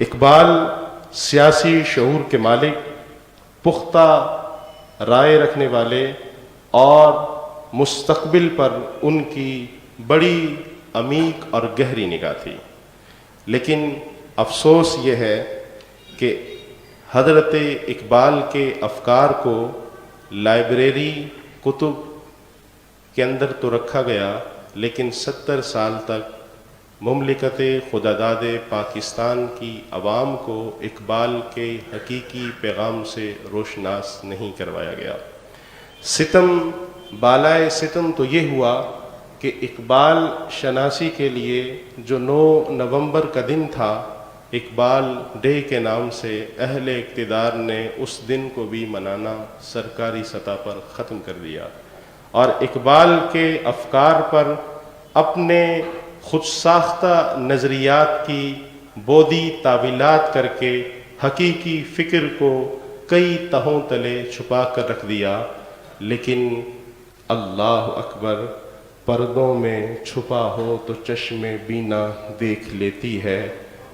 اقبال سیاسی شعور کے مالک، پختہ رائے رکھنے والے اور مستقبل پر ان کی بڑی عمیق اور گہری نگاہ تھی، لیکن افسوس یہ ہے کہ حضرت اقبال کے افکار کو لائبریری کتب کے اندر تو رکھا گیا، لیکن 70 سال تک مملکت خداداد پاکستان کی عوام کو اقبال کے حقیقی پیغام سے روشناس نہیں کروایا گیا۔ ستم بالائے ستم تو یہ ہوا کہ اقبال شناسی کے لیے جو 9 نومبر کا دن تھا، اقبال ڈے کے نام سے اہل اقتدار نے اس دن کو بھی منانا سرکاری سطح پر ختم کر دیا، اور اقبال کے افکار پر اپنے خود ساختہ نظریات کی بودی تعویلات کر کے حقیقی فکر کو کئی تہوں تلے چھپا کر رکھ دیا۔ لیکن اللہ اکبر، پردوں میں چھپا ہو تو چشم بینا دیکھ لیتی ہے،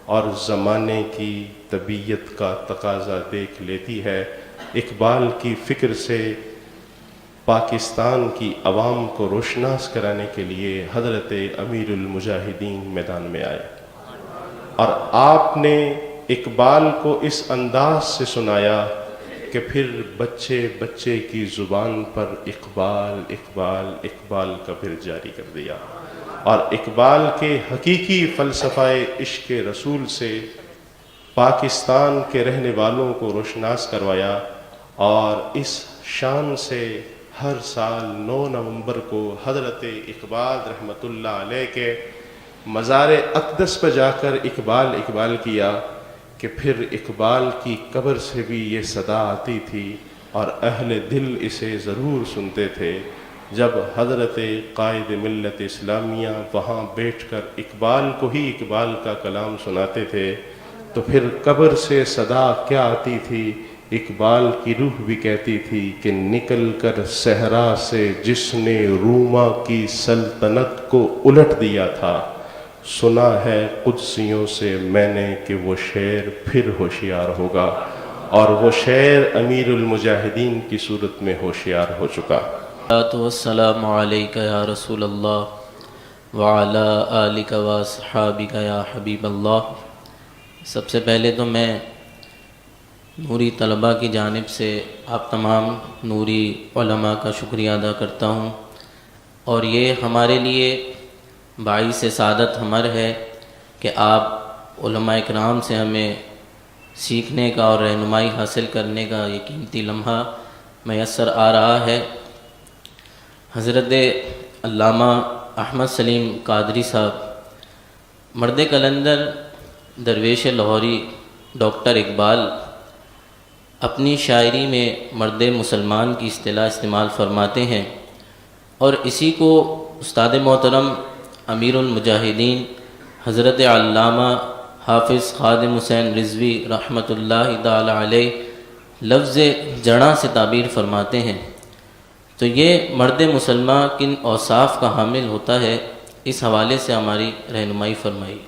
اور زمانے کی طبیعت کا تقاضا دیکھ لیتی ہے۔ اقبال کی فکر سے پاکستان کی عوام کو روشناس کرانے کے لیے حضرت امیر المجاہدین میدان میں آئے، اور آپ نے اقبال کو اس انداز سے سنایا کہ پھر بچے بچے کی زبان پر اقبال اقبال اقبال کا پھر جاری کر دیا، اور اقبال کے حقیقی فلسفہ عشق رسول سے پاکستان کے رہنے والوں کو روشناس کروایا، اور اس شان سے ہر سال 9 نومبر کو حضرت اقبال رحمۃ اللہ علیہ کے مزار اقدس پہ جا کر اقبال اقبال کیا کہ پھر اقبال کی قبر سے بھی یہ صدا آتی تھی، اور اہل دل اسے ضرور سنتے تھے جب حضرت قائد ملت اسلامیہ وہاں بیٹھ کر اقبال کو ہی اقبال کا کلام سناتے تھے، تو پھر قبر سے صدا کیا آتی تھی؟ اقبال کی روح بھی کہتی تھی کہ نکل کر صحرا سے جس نے روما کی سلطنت کو الٹ دیا تھا، سنا ہے قدسیوں سے میں نے کہ وہ شعر پھر ہوشیار ہوگا، اور وہ شعر امیر المجاہدین کی صورت میں ہوشیار ہو چکا۔ والسلام علیک یا رسول اللہ وعلی آلک و اصحابک یا حبیب اللہ۔ سب سے پہلے تو میں نوری طلباء کی جانب سے آپ تمام نوری علماء کا شکریہ ادا کرتا ہوں، اور یہ ہمارے لیے باعث سعادت ہمر ہے کہ آپ علماء اکرام سے ہمیں سیکھنے کا اور رہنمائی حاصل کرنے کا یہ قیمتی لمحہ میسر آ رہا ہے۔ حضرت علامہ احمد سلیم قادری صاحب، مرد قلندر درویش لاہوری ڈاکٹر اقبال اپنی شاعری میں مرد مسلمان کی اصطلاح استعمال فرماتے ہیں، اور اسی کو استاد محترم امیر المجاہدین حضرت علامہ حافظ خادم حسین رضوی رحمۃ اللہ تعالی علیہ لفظ جڑاں سے تعبیر فرماتے ہیں۔ تو یہ مرد مسلمان کن اوصاف کا حامل ہوتا ہے، اس حوالے سے ہماری رہنمائی فرمائی۔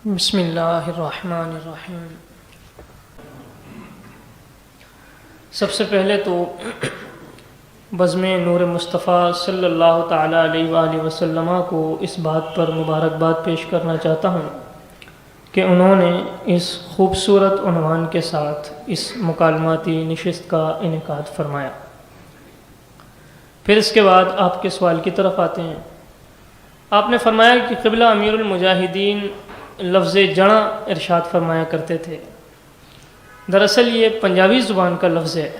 بسم اللہ الرحمن الرحیم۔ سب سے پہلے تو بزم نور مصطفیٰ صلی اللہ تعالیٰ علیہ وآلہ وسلم کو اس بات پر مبارکباد پیش کرنا چاہتا ہوں کہ انہوں نے اس خوبصورت عنوان کے ساتھ اس مکالماتی نشست کا انعقاد فرمایا۔ پھر اس کے بعد آپ کے سوال کی طرف آتے ہیں۔ آپ نے فرمایا کہ قبلہ امیر المجاہدین لفظ جڑاں ارشاد فرمایا کرتے تھے۔ دراصل یہ پنجابی زبان کا لفظ ہے،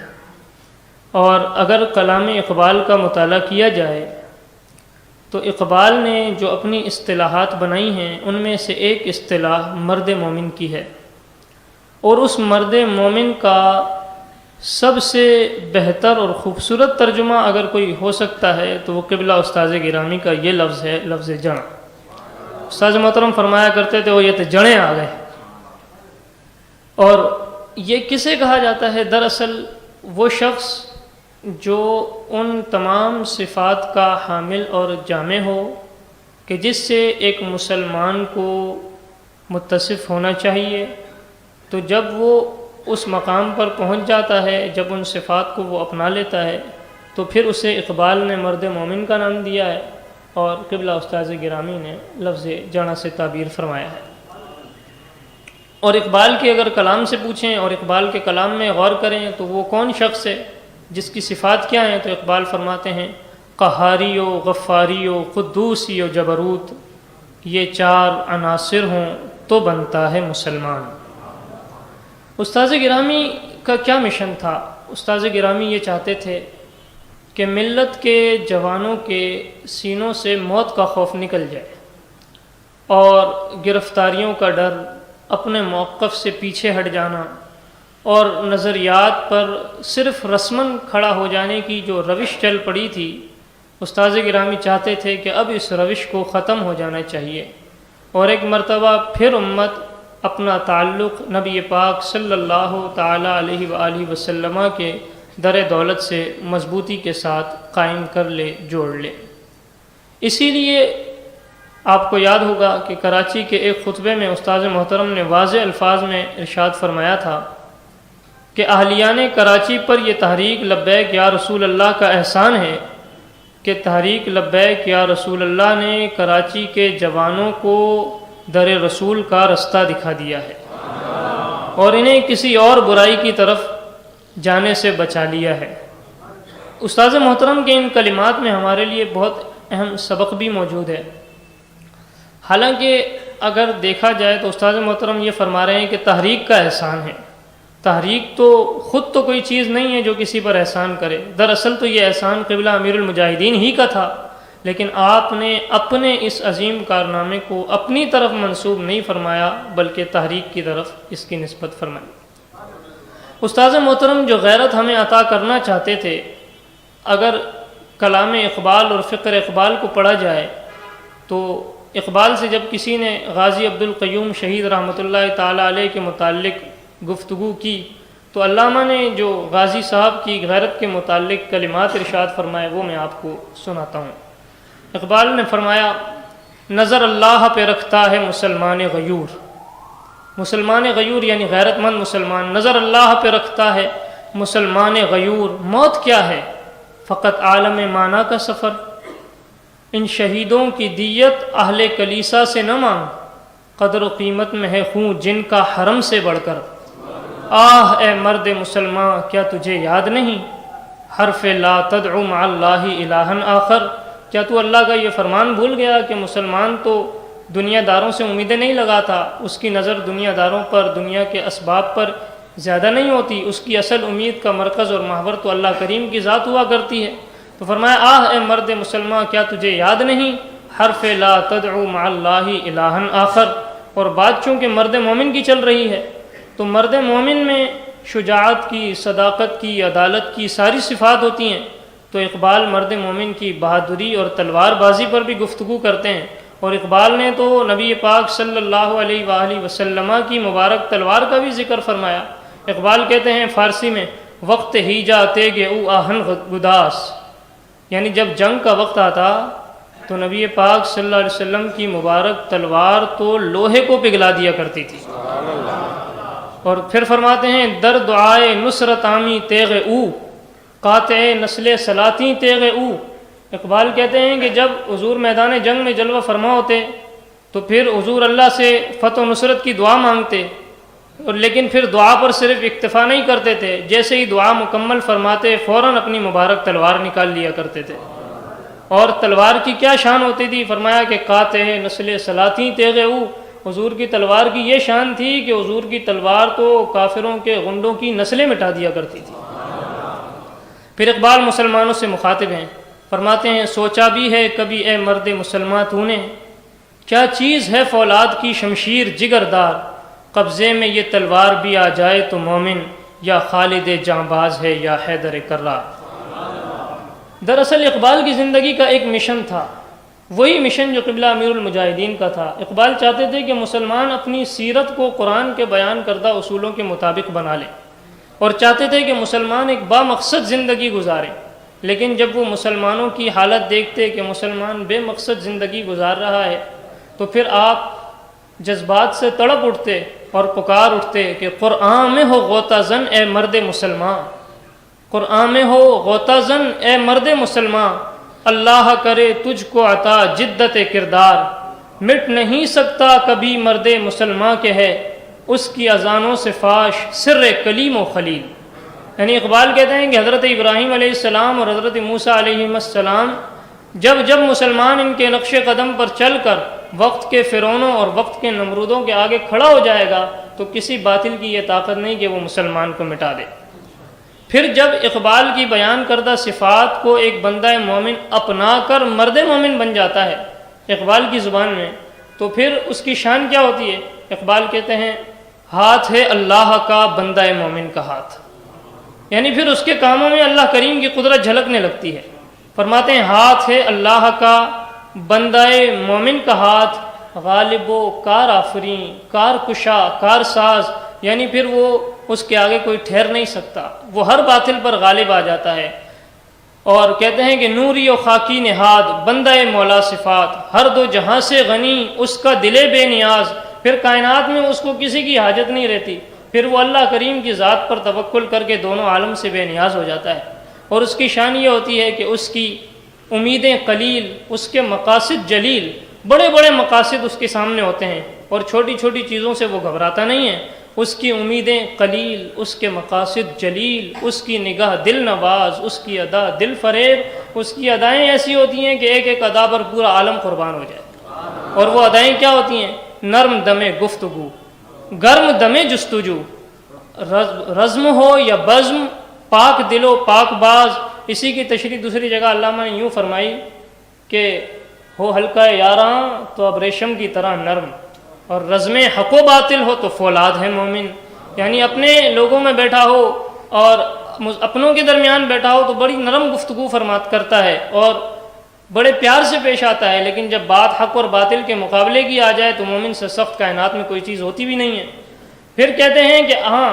اور اگر کلام اقبال کا مطالعہ کیا جائے تو اقبال نے جو اپنی اصطلاحات بنائی ہیں ان میں سے ایک اصطلاح مرد مومن کی ہے، اور اس مرد مومن کا سب سے بہتر اور خوبصورت ترجمہ اگر کوئی ہو سکتا ہے تو وہ قبلہ استاذ گرامی کا یہ لفظ ہے، لفظ جڑاں۔ استاد محترم فرمایا کرتے تھے وہ یہ تو جڑیں آ گئے۔ اور یہ کسے کہا جاتا ہے؟ دراصل وہ شخص جو ان تمام صفات کا حامل اور جامع ہو کہ جس سے ایک مسلمان کو متصف ہونا چاہیے، تو جب وہ اس مقام پر پہنچ جاتا ہے، جب ان صفات کو وہ اپنا لیتا ہے، تو پھر اسے اقبال نے مرد مومن کا نام دیا ہے، اور قبلہ استاذ گرامی نے لفظ جڑاں سے تعبیر فرمایا ہے۔ اور اقبال کے اگر کلام سے پوچھیں اور اقبال کے کلام میں غور کریں تو وہ کون شخص ہے، جس کی صفات کیا ہیں، تو اقبال فرماتے ہیں قہاری و غفاری و قدوسی و جبروت، یہ 4 عناصر ہوں تو بنتا ہے مسلمان۔ استاذ گرامی کا کیا مشن تھا؟ استاذ گرامی یہ چاہتے تھے کہ ملت کے جوانوں کے سینوں سے موت کا خوف نکل جائے، اور گرفتاریوں کا ڈر، اپنے موقف سے پیچھے ہٹ جانا، اور نظریات پر صرف رسماً کھڑا ہو جانے کی جو روش چل پڑی تھی، استاذ گرامی چاہتے تھے کہ اب اس روش کو ختم ہو جانا چاہیے، اور ایک مرتبہ پھر امت اپنا تعلق نبی پاک صلی اللہ تعالی علیہ وآلہ وسلم کے در دولت سے مضبوطی کے ساتھ قائم کر لے، جوڑ لے۔ اسی لیے آپ کو یاد ہوگا کہ کراچی کے ایک خطبے میں استاذ محترم نے واضح الفاظ میں ارشاد فرمایا تھا کہ اہلیان کراچی پر یہ تحریک لبیک یا رسول اللہ کا احسان ہے کہ تحریک لبیک یا رسول اللہ نے کراچی کے جوانوں کو در رسول کا رستہ دکھا دیا ہے، اور انہیں کسی اور برائی کی طرف جانے سے بچا لیا ہے۔ استاذ محترم کے ان کلمات میں ہمارے لیے بہت اہم سبق بھی موجود ہے۔ حالانکہ اگر دیکھا جائے تو استاذ محترم یہ فرما رہے ہیں کہ تحریک کا احسان ہے۔ تحریک تو خود تو کوئی چیز نہیں ہے جو کسی پر احسان کرے، دراصل تو یہ احسان قبلہ امیر المجاہدین ہی کا تھا، لیکن آپ نے اپنے اس عظیم کارنامے کو اپنی طرف منسوب نہیں فرمایا بلکہ تحریک کی طرف اس کی نسبت فرمائی۔ استاذ محترم جو غیرت ہمیں عطا کرنا چاہتے تھے، اگر کلام اقبال اور فقر اقبال کو پڑھا جائے تو اقبال سے جب کسی نے غازی عبد القیوم شہید رحمۃ اللہ تعالی علیہ کے متعلق گفتگو کی تو علامہ نے جو غازی صاحب کی غیرت کے متعلق کلمات ارشاد فرمائے وہ میں آپ کو سناتا ہوں۔ اقبال نے فرمایا، نظر اللہ پہ رکھتا ہے مسلمان غیور، مسلمان غیور یعنی غیرت مند مسلمان، نظر اللہ پہ رکھتا ہے مسلمان غیور، موت کیا ہے فقط عالم مانا کا سفر، ان شہیدوں کی دیت اہل کلیسا سے نہ مانگ، قدر و قیمت میں ہے خون جن کا حرم سے بڑھ کر، آہ اے مرد مسلمان کیا تجھے یاد نہیں، حرف لا تدعو مع اللہ الہا آخر، کیا تو اللہ کا یہ فرمان بھول گیا کہ مسلمان تو دنیا داروں سے امیدیں نہیں لگاتا، اس کی نظر دنیا داروں پر، دنیا کے اسباب پر زیادہ نہیں ہوتی، اس کی اصل امید کا مرکز اور محور تو اللہ کریم کی ذات ہوا کرتی ہے۔ تو فرمایا، آہ اے مرد مسلمان کیا تجھے یاد نہیں، حرف لا تدعو مع اللہ الہا آخر، اور بات چونکہ مرد مومن کی چل رہی ہے تو مرد مومن میں شجاعت کی، صداقت کی، عدالت کی ساری صفات ہوتی ہیں، تو اقبال مرد مومن کی بہادری اور تلوار بازی پر بھی گفتگو کرتے ہیں، اور اقبال نے تو نبی پاک صلی اللہ علیہ وآلہ وسلم کی مبارک تلوار کا بھی ذکر فرمایا۔ اقبال کہتے ہیں فارسی میں، وقت ہی جاتے گے او آہن گداس، یعنی جب جنگ کا وقت آتا تو نبی پاک صلی اللہ علیہ وسلم کی مبارک تلوار تو لوہے کو پگھلا دیا کرتی تھی۔ اور پھر فرماتے ہیں، در دعائے نصرت آمی تیغ او، قاطع نسل سلاطیں تیغ او۔ اقبال کہتے ہیں کہ جب حضور میدان جنگ میں جلوہ فرما ہوتے تو پھر حضور اللہ سے فتح و نصرت کی دعا مانگتے، اور لیکن پھر دعا پر صرف اکتفا نہیں کرتے تھے، جیسے ہی دعا مکمل فرماتے فوراً اپنی مبارک تلوار نکال لیا کرتے تھے۔ اور تلوار کی کیا شان ہوتی تھی؟ فرمایا کہ قاطع نسل سلاطیں تیغ او، حضور کی تلوار کی یہ شان تھی کہ حضور کی تلوار تو کافروں کے غنڈوں کی نسلیں مٹا دیا کرتی تھی۔ پھر اقبال مسلمانوں سے مخاطب ہیں، فرماتے ہیں، سوچا بھی ہے کبھی اے مرد مسلمان تو نے، کیا چیز ہے فولاد کی شمشیر جگردار، قبضے میں یہ تلوار بھی آ جائے تو مومن، یا خالد جانباز ہے یا حیدر کرار۔ دراصل اقبال کی زندگی کا ایک مشن تھا، وہی مشن جو قبلہ امیر المجاہدین کا تھا۔ اقبال چاہتے تھے کہ مسلمان اپنی سیرت کو قرآن کے بیان کردہ اصولوں کے مطابق بنا لے، اور چاہتے تھے کہ مسلمان ایک بامقصد زندگی گزارے، لیکن جب وہ مسلمانوں کی حالت دیکھتے کہ مسلمان بے مقصد زندگی گزار رہا ہے تو پھر آپ جذبات سے تڑپ اٹھتے اور پکار اٹھتے کہ قرآن میں ہو غوطہ زن اے مرد مسلمان، قرآن میں ہو غوطہ زن اے مرد مسلمان، اللہ کرے تجھ کو عطا جدت کردار، مٹ نہیں سکتا کبھی مرد مسلمان کے ہے، اس کی اذانوں سے فاش سر کلیم و خلیل۔ یعنی اقبال کہتے ہیں کہ حضرت ابراہیم علیہ السلام اور حضرت موسیٰ علیہ السلام جب مسلمان ان کے نقش قدم پر چل کر وقت کے فرعونوں اور وقت کے نمرودوں کے آگے کھڑا ہو جائے گا تو کسی باطل کی یہ طاقت نہیں کہ وہ مسلمان کو مٹا دے۔ پھر جب اقبال کی بیان کردہ صفات کو ایک بندہ مومن اپنا کر مرد مومن بن جاتا ہے اقبال کی زبان میں، تو پھر اس کی شان کیا ہوتی ہے؟ اقبال کہتے ہیں ہاتھ ہے اللہ کا بندہ مومن کا ہاتھ، یعنی پھر اس کے کاموں میں اللہ کریم کی قدرت جھلکنے لگتی ہے۔ فرماتے ہیں ہاتھ ہے اللہ کا بندہ مومن کا ہاتھ، غالب و کار آفریں، کار کشا، کار ساز، یعنی پھر وہ اس کے آگے کوئی ٹھہر نہیں سکتا، وہ ہر باطل پر غالب آ جاتا ہے۔ اور کہتے ہیں کہ نوری و خاکی نہاد بندہ مولا صفات، ہر دو جہاں سے غنی اس کا دل بے نیاز، پھر کائنات میں اس کو کسی کی حاجت نہیں رہتی، پھر وہ اللہ کریم کی ذات پر توکل کر کے دونوں عالم سے بے نیاز ہو جاتا ہے۔ اور اس کی شان یہ ہوتی ہے کہ اس کی امیدیں قلیل، اس کے مقاصد جلیل، بڑے بڑے مقاصد اس کے سامنے ہوتے ہیں اور چھوٹی چھوٹی چیزوں سے وہ گھبراتا نہیں ہے۔ اس کی امیدیں قلیل، اس کے مقاصد جلیل، اس کی نگاہ دل نواز، اس کی ادا دل فریب، اس کی ادائیں ایسی ہوتی ہیں کہ ایک ایک ادا پر پورا عالم قربان ہو جائے۔ اور وہ ادائیں کیا ہوتی ہیں؟ نرم دم گفتگو، گرم دم جستجو، رزم ہو یا بزم، پاک دل و پاک باز۔ اسی کی تشریح دوسری جگہ علامہ نے یوں فرمائی کہ ہو ہلکا یاراں تو اب ریشم کی طرح نرم، اور رزم حق و باطل ہو تو فولاد ہے مومن۔ یعنی اپنے لوگوں میں بیٹھا ہو اور اپنوں کے درمیان بیٹھا ہو تو بڑی نرم گفتگو فرمات کرتا ہے اور بڑے پیار سے پیش آتا ہے، لیکن جب بات حق اور باطل کے مقابلے کی آ جائے تو مومن سے سخت کائنات میں کوئی چیز ہوتی بھی نہیں ہے۔ پھر کہتے ہیں کہ ہاں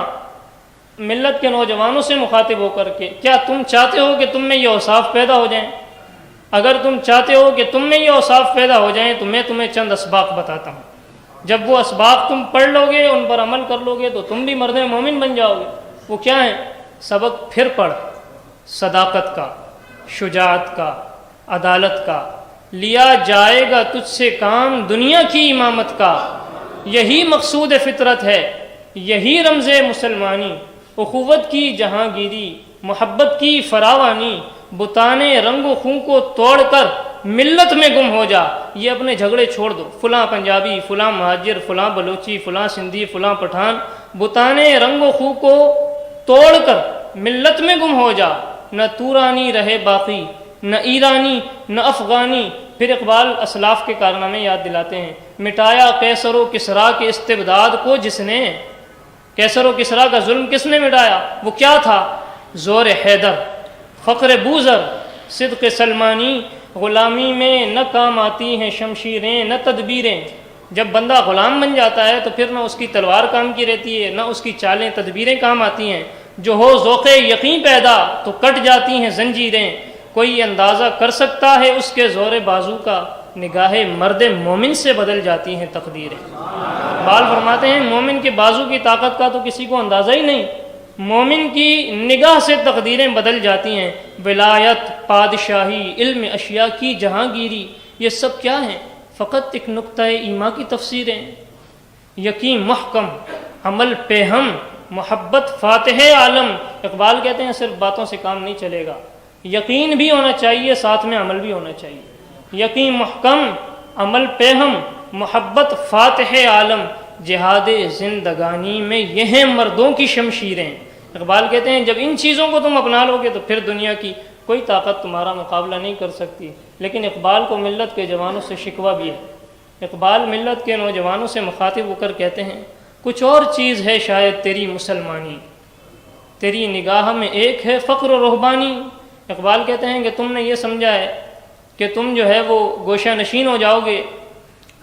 ملت کے نوجوانوں سے مخاطب ہو کر کے، کیا تم چاہتے ہو کہ تم میں یہ اوصاف پیدا ہو جائیں؟ اگر تم چاہتے ہو کہ تم میں یہ اوصاف پیدا ہو جائیں تو میں تمہیں چند اسباق بتاتا ہوں۔ جب وہ اسباق تم پڑھ لو گے، ان پر عمل کر لو گے تو تم بھی مرد مومن بن جاؤ گے۔ وہ کیا ہیں؟ سبق پھر پڑھ، صداقت کا، شجاعت کا، عدالت کا، لیا جائے گا تجھ سے کام دنیا کی امامت کا، یہی مقصود فطرت ہے، یہی رمز مسلمانی، اخوت کی جہانگیری، محبت کی فراوانی، بتانے رنگ و خون کو توڑ کر ملت میں گم ہو جا۔ یہ اپنے جھگڑے چھوڑ دو، فلاں پنجابی، فلاں مہاجر، فلاں بلوچی، فلاں سندھی، فلاں پٹھان، بتانے رنگ و خون کو توڑ کر ملت میں گم ہو جا، نہ تورانی رہے باقی، نہ ایرانی نہ افغانی۔ پھر اقبال اسلاف کے کارنامے یاد دلاتے ہیں، مٹایا قیصر و کسریٰ کے استبداد کو جس نے، قیصر و کسریٰ کا ظلم کس نے مٹایا؟ وہ کیا تھا؟ زور حیدر، فقر بوذر، صدق سلمانی۔ غلامی میں نہ کام آتی ہیں شمشیریں نہ تدبیریں۔ جب بندہ غلام بن جاتا ہے تو پھر نہ اس کی تلوار کام کی رہتی ہے، نہ اس کی چالیں تدبیریں کام آتی ہیں۔ جو ہو ذوق یقین پیدا تو کٹ جاتی ہیں زنجیریں، کوئی اندازہ کر سکتا ہے اس کے زور بازو کا، نگاہ مرد مومن سے بدل جاتی ہیں تقدیریں۔ اقبال فرماتے ہیں مومن کے بازو کی طاقت کا تو کسی کو اندازہ ہی نہیں، مومن کی نگاہ سے تقدیریں بدل جاتی ہیں۔ ولایت، پادشاہی، علم اشیاء کی جہانگیری، یہ سب کیا ہیں؟ فقط ایک نقطہ ایمان کی تفسیریں۔ یقین محکم، عمل پہم، محبت فاتح عالم۔ اقبال کہتے ہیں صرف باتوں سے کام نہیں چلے گا، یقین بھی ہونا چاہیے، ساتھ میں عمل بھی ہونا چاہیے۔ یقین محکم، عمل پہم، محبت فاتح عالم، جہاد زندگانی میں یہ ہیں مردوں کی شمشیریں۔ اقبال کہتے ہیں جب ان چیزوں کو تم اپنا لو گے تو پھر دنیا کی کوئی طاقت تمہارا مقابلہ نہیں کر سکتی۔ لیکن اقبال کو ملت کے جوانوں سے شکوہ بھی ہے۔ اقبال ملت کے نوجوانوں سے مخاطب ہو کر کہتے ہیں کچھ اور چیز ہے شاید تیری مسلمانی، تیری نگاہ میں ایک ہے فقر و رہبانی۔ اقبال کہتے ہیں کہ تم نے یہ سمجھا ہے کہ تم جو ہے وہ گوشہ نشین ہو جاؤ گے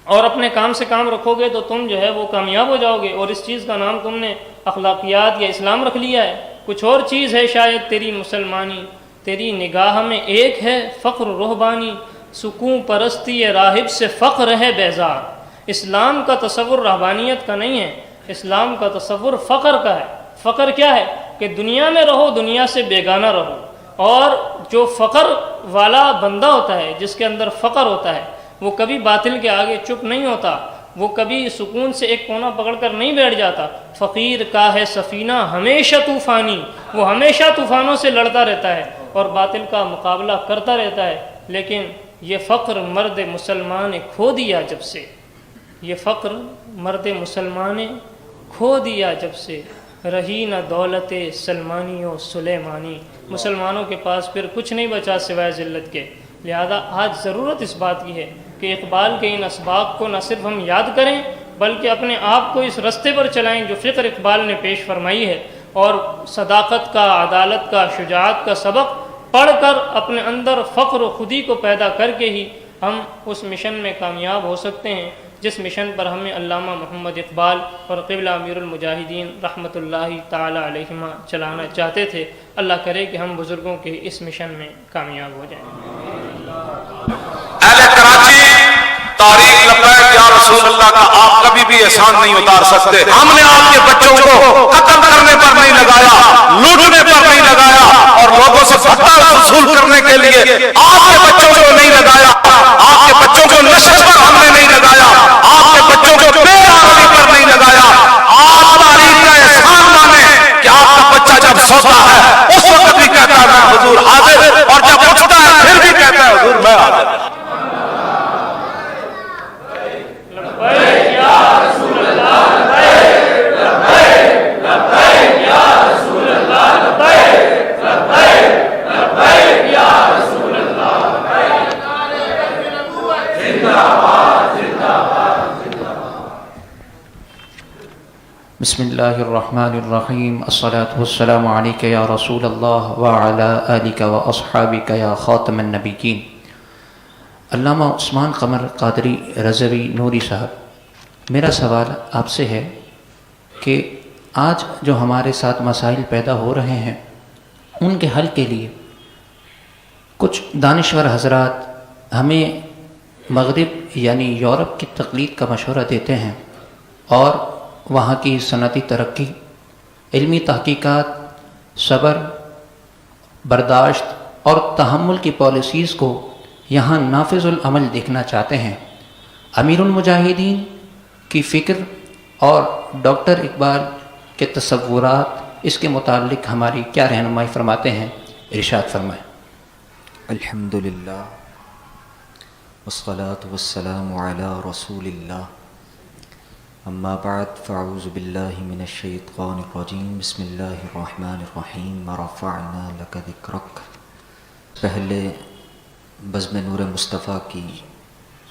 اور اپنے کام سے کام رکھو گے تو تم جو ہے وہ کامیاب ہو جاؤ گے، اور اس چیز کا نام تم نے اخلاقیات یا اسلام رکھ لیا ہے۔ کچھ اور چیز ہے شاید تیری مسلمانی، تیری نگاہ میں ایک ہے فقر رہبانی، سکون پرستی راہب سے فقر ہے بیزار۔ اسلام کا تصور رہبانیت کا نہیں ہے، اسلام کا تصور فقر کا ہے۔ فقر کیا ہے؟ کہ دنیا میں رہو، دنیا سے بیگانہ رہو۔ اور جو فقر والا بندہ ہوتا ہے، جس کے اندر فقر ہوتا ہے، وہ کبھی باطل کے آگے چپ نہیں ہوتا، وہ کبھی سکون سے ایک کونا پکڑ کر نہیں بیٹھ جاتا۔ فقیر کا ہے سفینہ ہمیشہ طوفانی، وہ ہمیشہ طوفانوں سے لڑتا رہتا ہے اور باطل کا مقابلہ کرتا رہتا ہے۔ لیکن یہ فقر مرد مسلمان نے کھو دیا جب سے، یہ فقر مرد مسلمان نے کھو دیا جب سے، رہی نہ دولت سلمانی و سلیمانی۔ مسلمانوں کے پاس پھر کچھ نہیں بچا سوائے ذلت کے۔ لہذا آج ضرورت اس بات کی ہے کہ اقبال کے ان اسباق کو نہ صرف ہم یاد کریں بلکہ اپنے آپ کو اس رستے پر چلائیں جو فکر اقبال نے پیش فرمائی ہے، اور صداقت کا، عدالت کا، شجاعت کا سبق پڑھ کر اپنے اندر فخر و خودی کو پیدا کر کے ہی ہم اس مشن میں کامیاب ہو سکتے ہیں جس مشن پر ہمیں علامہ محمد اقبال اور قبلہ امیر المجاہدین رحمۃ اللہ تعالی علیہما چلانا چاہتے تھے۔ اللہ کرے کہ ہم بزرگوں کے اس مشن میں کامیاب ہو جائیں۔ اہل کراچی، تاریخ لبیک یا رسول اللہ کا آپ کبھی بھی احسان نہیں اتار سکتے۔ ہم نے آپ کے بچوں کو قتل کرنے پر نہیں لگایا، لوٹنے پر نہیں لگایا، اور لوگوں سے بھتہ وصول کرنے کے لیے آپ کے بچوں کو نہیں لگایا۔ آپ کے بچوں کو نشے پر ہم نے نہیں لگایا، آپ کے بچوں کو بے آرامی پر نہیں لگایا۔ آپ تاریخ کا احسان مانیں کہ آپ کا بچہ جب سوتا ہے اس وقت بھی کہتا ہے میں حضور حاضر، اور جب اٹھتا ہے پھر بھی کہتا ہے حضور میں حاضر۔ بسم اللہ الرحمن الرحیم، الصلاة والسلام علیک یا رسول اللہ وعلی آلک واصحابک یا خاتم النبیین۔ علامہ عثمان قمر قادری رضوی نوری صاحب، میرا سوال آپ سے ہے کہ آج جو ہمارے ساتھ مسائل پیدا ہو رہے ہیں ان کے حل کے لیے کچھ دانشور حضرات ہمیں مغرب یعنی یورپ کی تقلید کا مشورہ دیتے ہیں، اور وہاں کی صنعتی ترقی، علمی تحقیقات، صبر، برداشت اور تحمل کی پالیسیز کو یہاں نافذ العمل دیکھنا چاہتے ہیں۔ امیر المجاہدین کی فکر اور ڈاکٹر اقبال کے تصورات اس کے متعلق ہماری کیا رہنمائی فرماتے ہیں؟ ارشاد فرمائیں۔ الحمدللہ والصلاة والسلام علی رسول اللہ، اما بعد فاعوذ باللہ من الشیطان الرجیم، بسم اللہ الرحمن الرحیم، ورفعنا لک ذکرک۔ پہلے بزم نور مصطفیٰ کی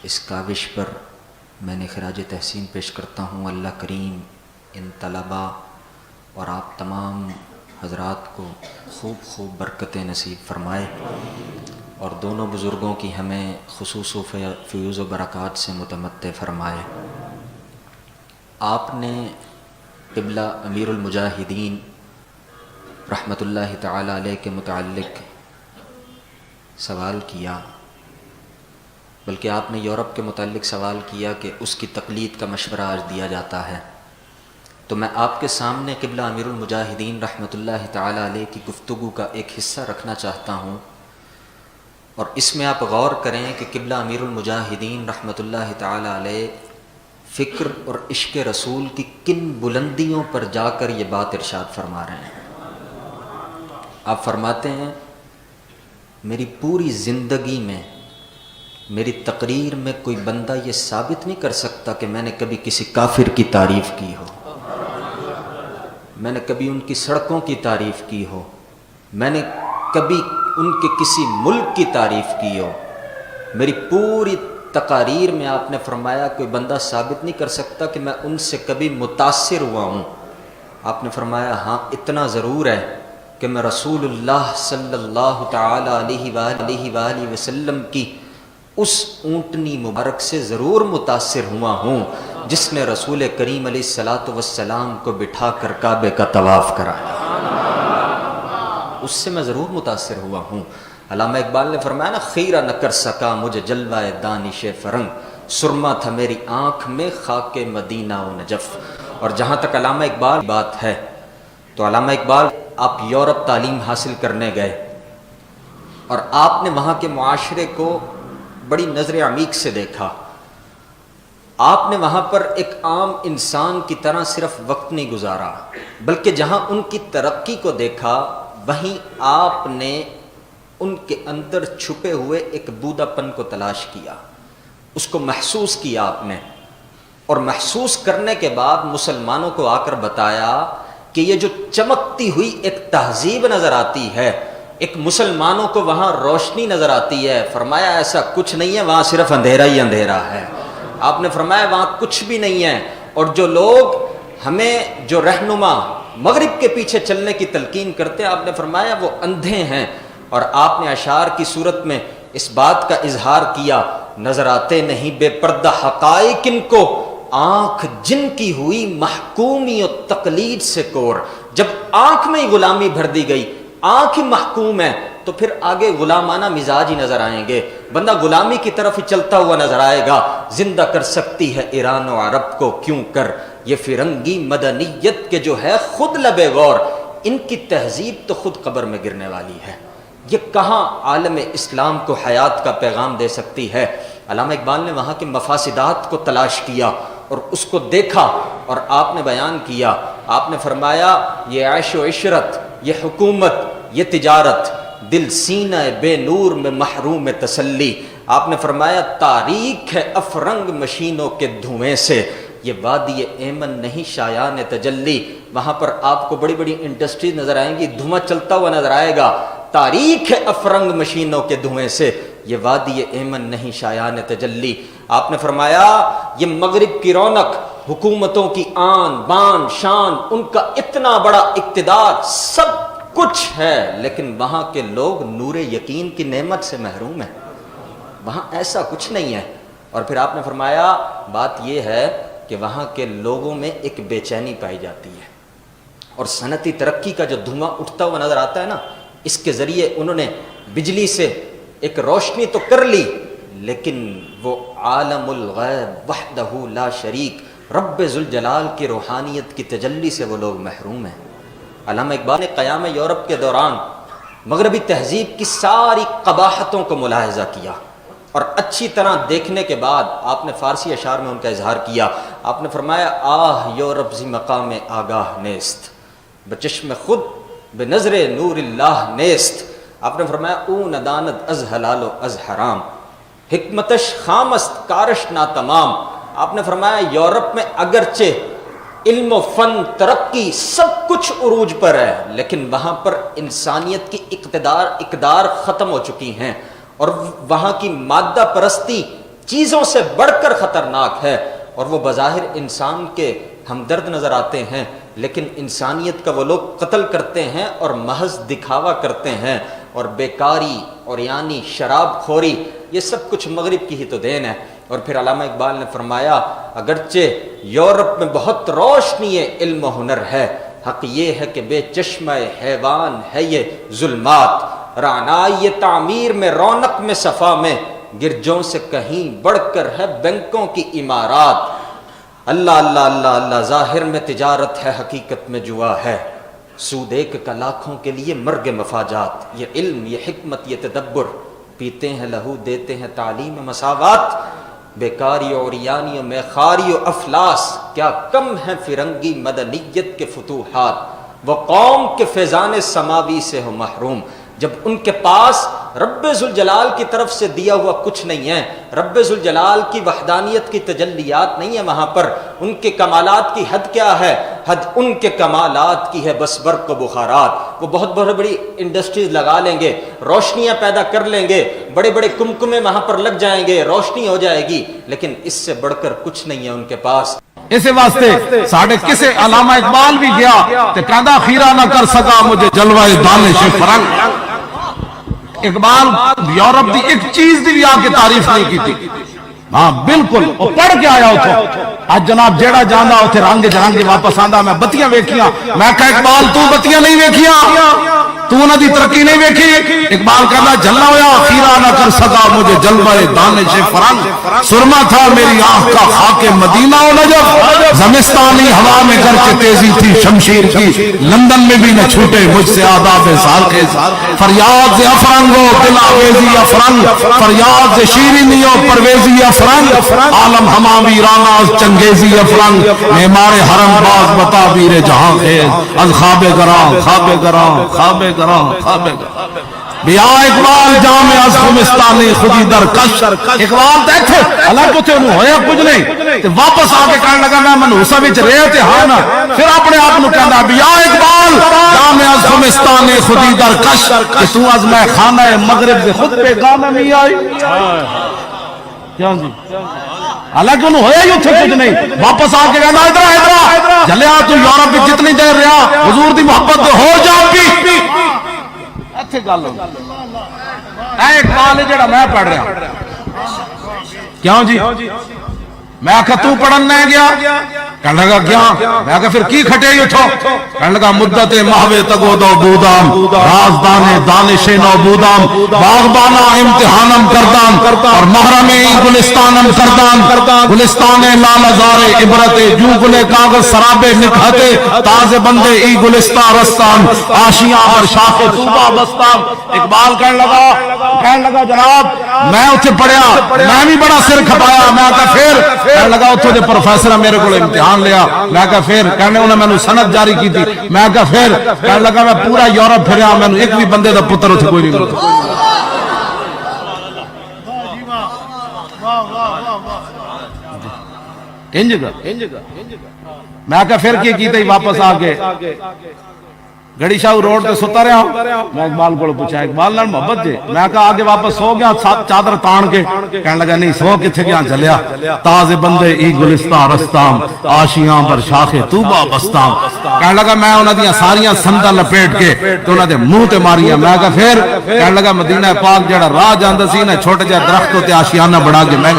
اس کاوش پر میں نے خراج تحسین پیش کرتا ہوں۔ اللہ کریم ان طلباء اور آپ تمام حضرات کو خوب خوب برکتیں نصیب فرمائے، اور دونوں بزرگوں کی ہمیں خصوص و فیوز و برکات سے متمتع فرمائے۔ آپ نے قبلہ امیر المجاہدین رحمۃ اللہ تعالی علیہ کے متعلق سوال کیا، بلکہ آپ نے یورپ کے متعلق سوال کیا کہ اس کی تقلید کا مشورہ آج دیا جاتا ہے۔ تو میں آپ کے سامنے قبلہ امیر المجاہدین رحمۃ اللہ تعالی علیہ کی گفتگو کا ایک حصہ رکھنا چاہتا ہوں، اور اس میں آپ غور کریں کہ قبلہ امیر المجاہدین رحمۃ اللہ تعالی علیہ فکر اور عشق رسول کی کن بلندیوں پر جا کر یہ بات ارشاد فرما رہے ہیں۔ آپ فرماتے ہیں میری پوری زندگی میں، میری تقریر میں کوئی بندہ یہ ثابت نہیں کر سکتا کہ میں نے کبھی کسی کافر کی تعریف کی ہو، میں نے کبھی ان کی سڑکوں کی تعریف کی ہو، میں نے کبھی ان کے کسی ملک کی تعریف کی ہو۔ میری پوری تقاریر میں آپ نے فرمایا کوئی بندہ ثابت نہیں کر سکتا کہ میں ان سے کبھی متاثر ہوا ہوں۔ آپ نے فرمایا ہاں اتنا ضرور ہے کہ میں رسول اللہ صلی اللہ تعالی علیہ وآلہ وسلم کی اس اونٹنی مبارک سے ضرور متاثر ہوا ہوں جس نے رسول کریم علیہ الصلوۃ والسلام کو بٹھا کر کعبے کا طواف کرایا۔ اس سے میں ضرور متاثر ہوا ہوں. علامہ اقبال نے فرمایا نا خیرہ نہ کر سکا مجھے جلوہ دانش فرنگ، سرما تھا میری آنکھ میں خاک مدینہ و نجف. اور جہاں تک علامہ اقبال بات ہے تو علامہ اقبال آپ یورپ تعلیم حاصل کرنے گئے اور آپ نے وہاں کے معاشرے کو بڑی نظر عمیق سے دیکھا. آپ نے وہاں پر ایک عام انسان کی طرح صرف وقت نہیں گزارا، بلکہ جہاں ان کی ترقی کو دیکھا وہیں آپ نے ان کے اندر چھپے ہوئے ایک بودا پن کو تلاش کیا، اس کو محسوس کیا آپ نے. اور محسوس کرنے کے بعد مسلمانوں کو آ کر بتایا کہ یہ جو چمکتی ہوئی ایک تہذیب نظر آتی ہے، ایک مسلمانوں کو وہاں روشنی نظر آتی ہے، فرمایا ایسا کچھ نہیں ہے، وہاں صرف اندھیرا ہی اندھیرا ہے. آپ نے فرمایا وہاں کچھ بھی نہیں ہے. اور جو لوگ ہمیں جو رہنما مغرب کے پیچھے چلنے کی تلقین کرتے ہیں، آپ نے فرمایا وہ اندھے ہیں. اور آپ نے اشعار کی صورت میں اس بات کا اظہار کیا، نظر آتے نہیں بے پردہ حقائق ان کو، آنکھ جن کی ہوئی محکومی و تقلید سے کور. جب آنکھ میں ہی غلامی بھر دی گئی، آنکھ ہی محکوم ہے، تو پھر آگے غلامانہ مزاج ہی نظر آئیں گے. بندہ غلامی کی طرف ہی چلتا ہوا نظر آئے گا. زندہ کر سکتی ہے ایران و عرب کو کیوں کر یہ فرنگی مدنیت کے جو ہے خود لبے غور، ان کی تہذیب تو خود قبر میں گرنے والی ہے. یہ کہاں عالم اسلام کو حیات کا پیغام دے سکتی ہے. علامہ اقبال نے وہاں کے مفاسدات کو تلاش کیا اور اس کو دیکھا اور آپ نے بیان کیا. آپ نے فرمایا یہ عیش و عشرت، یہ حکومت، یہ تجارت، دل سینہ بے نور میں محروم تسلی. آپ نے فرمایا تاریک ہے افرنگ مشینوں کے دھوئیں سے، یہ وادی ایمن نہیں شایان تجلی. وہاں پر آپ کو بڑی بڑی انڈسٹریز نظر آئیں گی، دھواں چلتا ہوا نظر آئے گا. تاریخ ہے افرنگ مشینوں کے دھوئیں سے، یہ وادی ایمن نہیں شایان تجلی. آپ نے فرمایا یہ مغرب کی رونق، حکومتوں کی آن بان شان، ان کا اتنا بڑا اقتدار، سب کچھ ہے، لیکن وہاں کے لوگ نور یقین کی نعمت سے محروم ہیں. وہاں ایسا کچھ نہیں ہے. اور پھر آپ نے فرمایا بات یہ ہے کہ وہاں کے لوگوں میں ایک بے چینی پائی جاتی ہے. اور صنعتی ترقی کا جو دھواں اٹھتا ہوا نظر آتا ہے نا، اس کے ذریعے انہوں نے بجلی سے ایک روشنی تو کر لی، لیکن وہ عالم الغیب وحدہ لا شریک رب ذوالجلال کی روحانیت کی تجلی سے وہ لوگ محروم ہیں. علامہ اقبال نے قیام یورپ کے دوران مغربی تہذیب کی ساری قباحتوں کو ملاحظہ کیا اور اچھی طرح دیکھنے کے بعد آپ نے فارسی اشعار میں ان کا اظہار کیا. آپ نے فرمایا آہ یورپ زی مقام آگاہ نیست، بچشم خود بے نظر نور اللہ نیست. آپ نے فرمایا او ندانت از حلال و از حرام، حکمتش خامست کارش ناتمام. آپ نے فرمایا یورپ میں اگرچہ علم و فن ترقی سب کچھ عروج پر ہے، لیکن وہاں پر انسانیت کی اقدار ختم ہو چکی ہیں، اور وہاں کی مادہ پرستی چیزوں سے بڑھ کر خطرناک ہے. اور وہ بظاہر انسان کے ہمدرد نظر آتے ہیں، لیکن انسانیت کا وہ لوگ قتل کرتے ہیں اور محض دکھاوا کرتے ہیں. اور بیکاری اور یعنی شراب خوری، یہ سب کچھ مغرب کی ہی تو دین ہے. اور پھر علامہ اقبال نے فرمایا اگرچہ یورپ میں بہت روشنی علم و ہنر ہے، حق یہ ہے کہ بے چشمہ حیوان ہے یہ ظلمات. رعنائی تعمیر میں رونق میں صفا میں، گرجوں سے کہیں بڑھ کر ہے بینکوں کی عمارات. اللہ اللہ اللہ اللہ، ظاہر میں تجارت ہے حقیقت میں جوا ہے، سود ایک کا لاکھوں کے لیے مرگ مفاجات. یہ علم، یہ حکمت، یہ تدبر، پیتے ہیں لہو دیتے ہیں تعلیم مساوات. بیکاری اور یعنی و میخاری و افلاس، کیا کم ہیں فرنگی مدنیت کے فتوحات. وہ قوم کے فیضان سماوی سے ہو محروم، جب ان کے پاس رب ذوالجلال کی طرف سے دیا ہوا کچھ نہیں ہے، رب ذوالجلال کی وحدانیت کی تجلیات نہیں ہے وہاں پر. ان کے کمالات کی حد کیا ہے؟ حد ان کے کمالات کی ہے بس برق و بخارات. وہ بہت بڑی انڈسٹریز لگا لیں گے، روشنیاں پیدا کر لیں گے، بڑے بڑے کمکمے وہاں پر لگ جائیں گے، روشنی ہو جائے گی، لیکن اس سے بڑھ کر کچھ نہیں ہے ان کے پاس. اس واسطے ساڈے کسے علامہ اقبال بھی گیا تے کہندا خیرہ نہ کر سکا مجھے جلوہ دانش فرنگ. اقبال یورپ دی ایک چیز دی بھی آ کے تعریف نہیں کی تھی. ہاں بالکل، وہ پڑھ کے آیا اتھوں. آج جناب جیڑا جانا اتھے رنگ جرنگ واپس آندا. میں بتیاں ویکھیاں، میں کہا اقبال تو بتیاں نہیں ویکھیاں؟ تو انہاں دی ترقی نہیں ویکھی. اقبال کہنا جلنا ہویا خیرہ نہ کر سکا مجھے جلوہ دانش فرنگ. سرما تھا میری آنکھ کا خاک مدینہ و نجف. زمستانی ہوا میں گرچہ تیزی تھی شمشیر کی, لندن میں بھی نہ چھوٹے مجھ سے آداب سالخیز. فریاد سے افرنگ و دل آویزی افرنگ, فریاد سے شیرینی و پرویزی افرنگ. عالم ہما ویرانا از چنگیزی افرنگ. معمار حرم باز بتا بیر جہاں خیز, از خواب گراں خواب گراں خواب گراں خواب گراں. بیا اقبال جامع از خمستانی خودی در کش. اقبال دیکھو اللہ کو تے انہوں ہویا کچھ نہیں تے واپس آ کے کہنے لگا میں منحوسہ وچ رہے تے ہاں نا. پھر اپنے آپ نو کہنا بیا اقبال جامع از خمستانی خودی در کش, کہ تو از میں خانہ مغرب سے خود پہ گانا نہیں آئی. کیا جی حالانکہ انہوں ہویا ہی اتھے کچھ نہیں. واپس آ کے کہنا ادھر جلیا تو یورپ میں جتنی دیر رہا حضور دی محبت ہو جا پی. ایتھے گل ہو اے اقبال ہے جڑا میں پڑھ رہا. کیوں جی میں آکھا تو پڑھن نہیں گیا؟ کہنے لگا کیا؟ میں آکھا پھر کی کھٹے ہی اٹھو؟ کہنے لگا مدت ماہوے تگو دو بودام, رازدانے دانش نو بودام, باغبانہ امتحانم کردان اور محرم گلستانم کردان. گلستان لال ازار عبرت جو گلے کاغذ سرابے نکھتے, تازے بندے ای گلستان رستان, آشیاں اور شاخ طوبہ بستان. اقبال کہنے لگا جناب میں اتھے پڑھیا, میں بھی بڑا سر کھپایا. میں آکھا پھر کہنے لگا اتھے دے پروفیسر میرے کو امتحان لیا. میں کہا پھر کہنے انہوں نے میں سند جاری کی تھی. میں کہا پھر کہنے لگا میں پورا یورپ پھریا, میں ایک بھی بندے دا پتر اتھے کوئی نہیں ملتا. میں کہا پھر کی تھی واپس آ کے گڑی شاہ روڈ تے ستا رہا ہوں. میں اقبال کو پوچھا اقبال نال محبت جے؟ میں کہا آگے واپس سو گیا چادر تان کے. کہنے لگا نہیں سو کتھے گیا چلیا, تازے بندے ای گلستان رستام, آشیاں پر شاخ طوبہ بستام. کہنے لگا میں انہاں دیاں ساریاں سنداں لپیٹ کے تے انہاں دے منہ تے ماریاں. میں کہا پھر کہنے لگا مدینہ پاک جڑا راہ جاندا سی نا چھوٹے جہے درخت تے آشیانہ بنا کے میں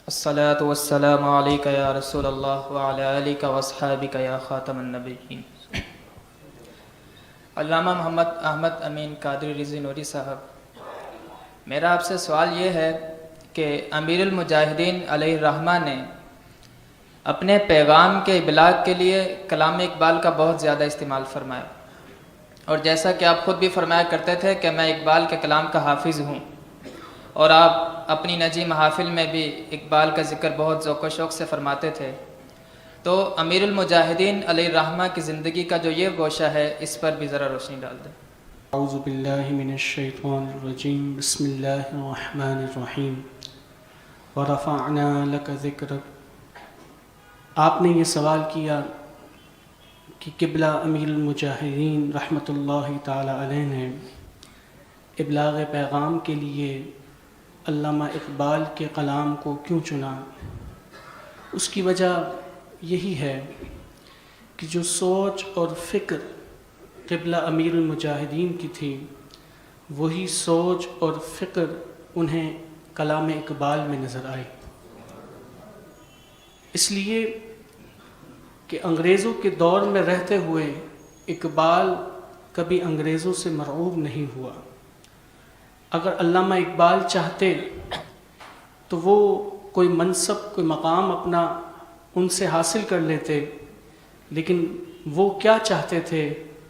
الصلاة والسلام علیکہ یا رسول اللہ وعلی آلکہ واصحابکہ یا خاتم النبیین. علامہ محمد احمد امین قادری رضوی نوری صاحب, میرا آپ سے سوال یہ ہے کہ امیر المجاہدین علیہ الرحمہ نے اپنے پیغام کے ابلاغ کے لیے کلام اقبال کا بہت زیادہ استعمال فرمایا, اور جیسا کہ آپ خود بھی فرمایا کرتے تھے کہ میں اقبال کے کلام کا حافظ ہوں, اور آپ اپنی نجی محافل میں بھی اقبال کا ذکر بہت ذوق و شوق سے فرماتے تھے. تو امیر المجاہدین علیہ الرحمہ کی زندگی کا جو یہ گوشہ ہے اس پر بھی ذرا روشنی ڈال دیں. اعوذ باللہ من الشیطان الرجیم, بسم اللہ الرحمن الرحیم. ورفعنا لک ذکرک. آپ نے یہ سوال کیا کہ قبلہ امیر المجاہدین رحمۃ اللہ تعالی علیہ نے ابلاغ پیغام کے لیے علامہ اقبال کے کلام کو کیوں چنا. اس کی وجہ یہی ہے کہ جو سوچ اور فکر قبلہ امیر المجاہدین کی تھی وہی سوچ اور فکر انہیں کلام اقبال میں نظر آئی. اس لیے کہ انگریزوں کے دور میں رہتے ہوئے اقبال کبھی انگریزوں سے مرعوب نہیں ہوا. اگر علامہ اقبال چاہتے تو وہ کوئی منصب کوئی مقام اپنا ان سے حاصل کر لیتے, لیکن وہ کیا چاہتے تھے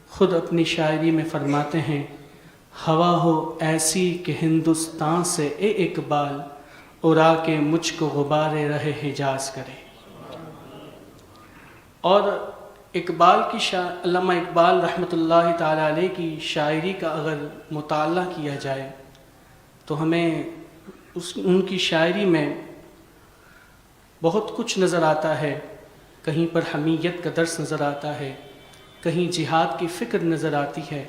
خود اپنی شاعری میں فرماتے ہیں, ہوا ہو ایسی کہ ہندوستان سے اے اقبال اڑا کے مجھ کو غبار رہے حجاز کرے. اور اقبال کی علامہ اقبال رحمۃ اللہ تعالی علیہ کی شاعری کا اگر مطالعہ کیا جائے تو ہمیں ان کی شاعری میں بہت کچھ نظر آتا ہے. کہیں پر حمیت کا درس نظر آتا ہے, کہیں جہاد کی فکر نظر آتی ہے,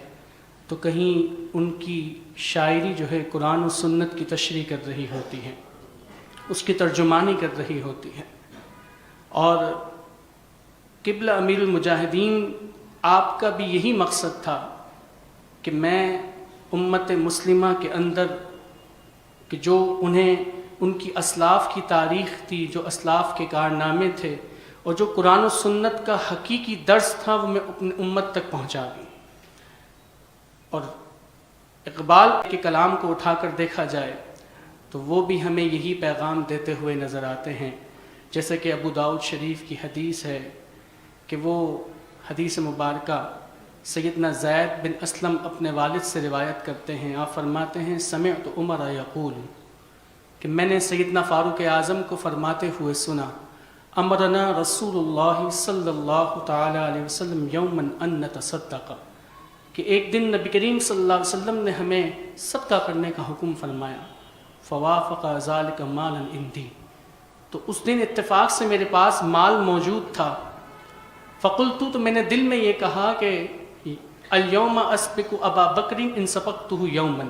تو کہیں ان کی شاعری جو ہے قرآن و سنت کی تشریح کر رہی ہوتی ہے, اس کی ترجمانی کر رہی ہوتی ہے. اور قبلہ امیر المجاہدین آپ کا بھی یہی مقصد تھا کہ میں امت مسلمہ کے اندر کہ جو انہیں ان کی اسلاف کی تاریخ تھی, جو اسلاف کے کارنامے تھے, اور جو قرآن و سنت کا حقیقی درس تھا وہ میں اپنی امت تک پہنچا دوں. اور اقبال کے کلام کو اٹھا کر دیکھا جائے تو وہ بھی ہمیں یہی پیغام دیتے ہوئے نظر آتے ہیں. جیسے کہ ابو داؤد شریف کی حدیث ہے کہ وہ حدیث مبارکہ سیدنا زید بن اسلم اپنے والد سے روایت کرتے ہیں. آپ فرماتے ہیں سمعت عمر یقول کہ میں نے سیدنا فاروق اعظم کو فرماتے ہوئے سنا امرنا رسول اللہ صلی اللہ تعالی علیہ وسلم یوما ان نتصدق کہ ایک دن نبی کریم صلی اللہ علیہ وسلم نے ہمیں صدقہ کرنے کا حکم فرمایا. فوافق ذلك مالا عندی تو اس دن اتفاق سے میرے پاس مال موجود تھا. فقلت تو میں نے دل میں یہ کہا کہ الیوم اسبق ابا بکر ان سبقته یوما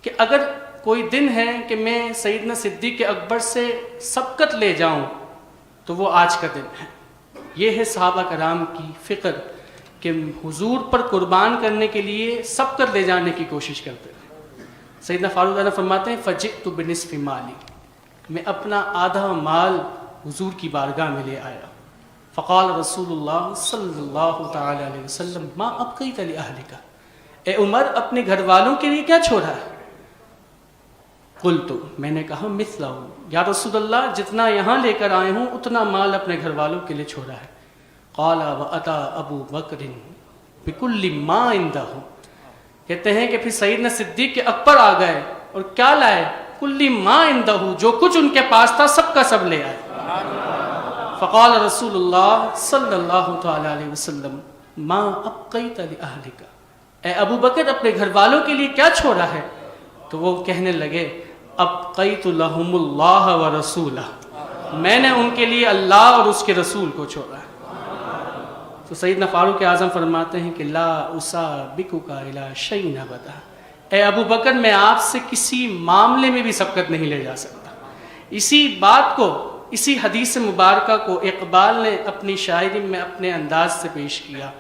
کہ اگر کوئی دن ہے کہ میں سیدنا صدیق اکبر سے سبقت لے جاؤں تو وہ آج کا دن ہے. یہ ہے صحابہ کرام کی فکر کہ حضور پر قربان کرنے کے لیے سبقت لے جانے کی کوشش کرتے تھے. سیدنا فاروق اعظم فرماتے ہیں فجئت بنصف مالی میں اپنا آدھا مال حضور کی بارگاہ میں لے آیا. فقال رسول اللہ صلی اللہ تعالی علیہ وسلم ما ابقیت لأہلک اے عمر اپنے گھر والوں کے لیے کیا چھوڑا ہے؟ قلت میں نے کہا مثلہ یا رسول اللہ جتنا یہاں لے کر آئے ہوں اتنا مال اپنے گھر والوں کے لیے چھوڑا ہے. قال وأتى ابو بکر بكل ما عنده کہتے ہیں کہ پھر سیدنا صدیق اکبر آ گئے اور کیا لائے؟ کل ما عنده جو کچھ ان کے پاس تھا سب کا سب لے آئے. فقال رسول اللہ صلی اللہ تعالی علیہ وسلم ما ابقیت لأہلک اے ابو بکر اپنے گھر والوں کے لیے کیا چھوڑا ہے؟ تو وہ کہنے لگے ابقیت لہم اللہ ورسولہ میں نے ان کے لیے اللہ اور اس کے رسول کو چھوڑا ہے. تو سیدنا فاروق اعظم فرماتے ہیں کہ لا اسابقک الی شیء ابدا اے ابو بکر میں آپ سے کسی معاملے میں بھی سبقت نہیں لے جا سکتا. اسی بات کو اسی حدیث مبارکہ کو اقبال نے اپنی شاعری میں اپنے انداز سے پیش کیا.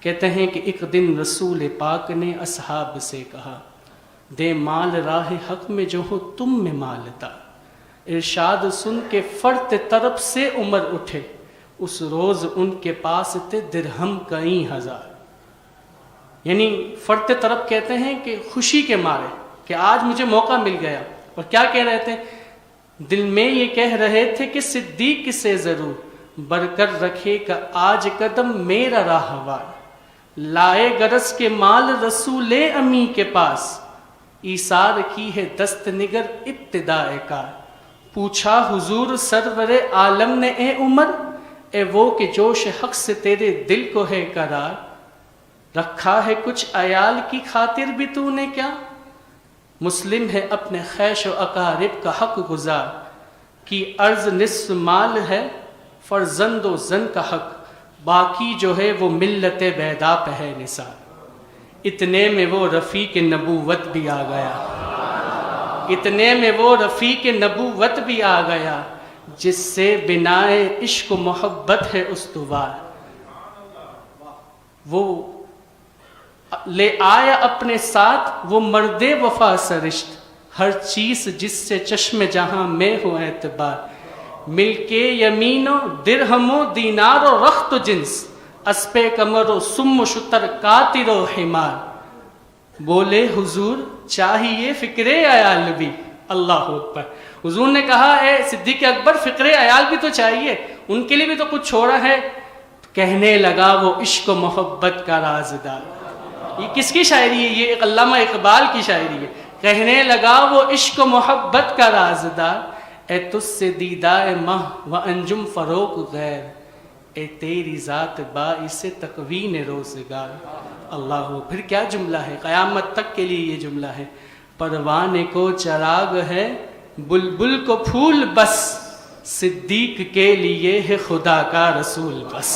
کہتے ہیں کہ ایک دن رسول پاک نے اصحاب سے کہا دے مال راہ حق میں جو ہو تم میں مالتا. ارشاد سن کے فرت طرف سے عمر اٹھے اس روز ان کے پاس تھے درہم کئی ہزار. یعنی فرت طرف کہتے ہیں کہ خوشی کے مارے کہ آج مجھے موقع مل گیا. اور کیا کہہ رہے تھے؟ دل میں یہ کہہ رہے تھے کہ صدیق سے ضرور بر کر رکھے گا آج قدم میرا راہوار. لائے گرس کے مال رسول امی کے پاس ایثار کی ہے دست نگر ابتداء کار. پوچھا حضور سرور عالم نے اے عمر اے وہ کہ جوش حق سے تیرے دل کو ہے قرار. رکھا ہے کچھ عیال کی خاطر بھی تو نے کیا؟ مسلم ہے اپنے خیش و اقارب کا حق گزار. کی عرض نصف مال ہے فرزند و زن کا حق باقی جو ہے وہ ملت بیدا پہ ہے نثار. اتنے میں وہ رفیق نبوت بھی آ گیا اتنے میں وہ رفیق نبوت بھی آ گیا جس سے بنائے عشق و محبت ہے استوار. وہ لے آیا اپنے ساتھ وہ مرد وفا سرشت ہر چیز جس سے چشم جہاں میں ہو اعتبار. مل کے یمین و درہم و دینار و رخت و جنس اسپِ کمر و سم و شتر کاتر و حمار. بولے حضور چاہیے فکر عیال بھی. اللہ اکبر. حضور نے کہا اے صدیق اکبر فکر عیال بھی تو چاہیے ان کے لیے بھی تو کچھ چھوڑا ہے. کہنے لگا وہ عشق و محبت کا رازدار. یہ کس کی شاعری ہے؟ یہ علامہ اقبال کی شاعری ہے. کہنے لگا وہ عشق و محبت کا رازدار اے تجھ سے دیدہ مہ و انجم فروغ غیر اے تیری ذات باعث تکوین روزگار. اللہ. پھر کیا جملہ ہے؟ قیامت تک کے لیے یہ جملہ ہے. پروانے کو چراغ ہے بلبل کو پھول بس صدیق کے لیے ہے خدا کا رسول بس.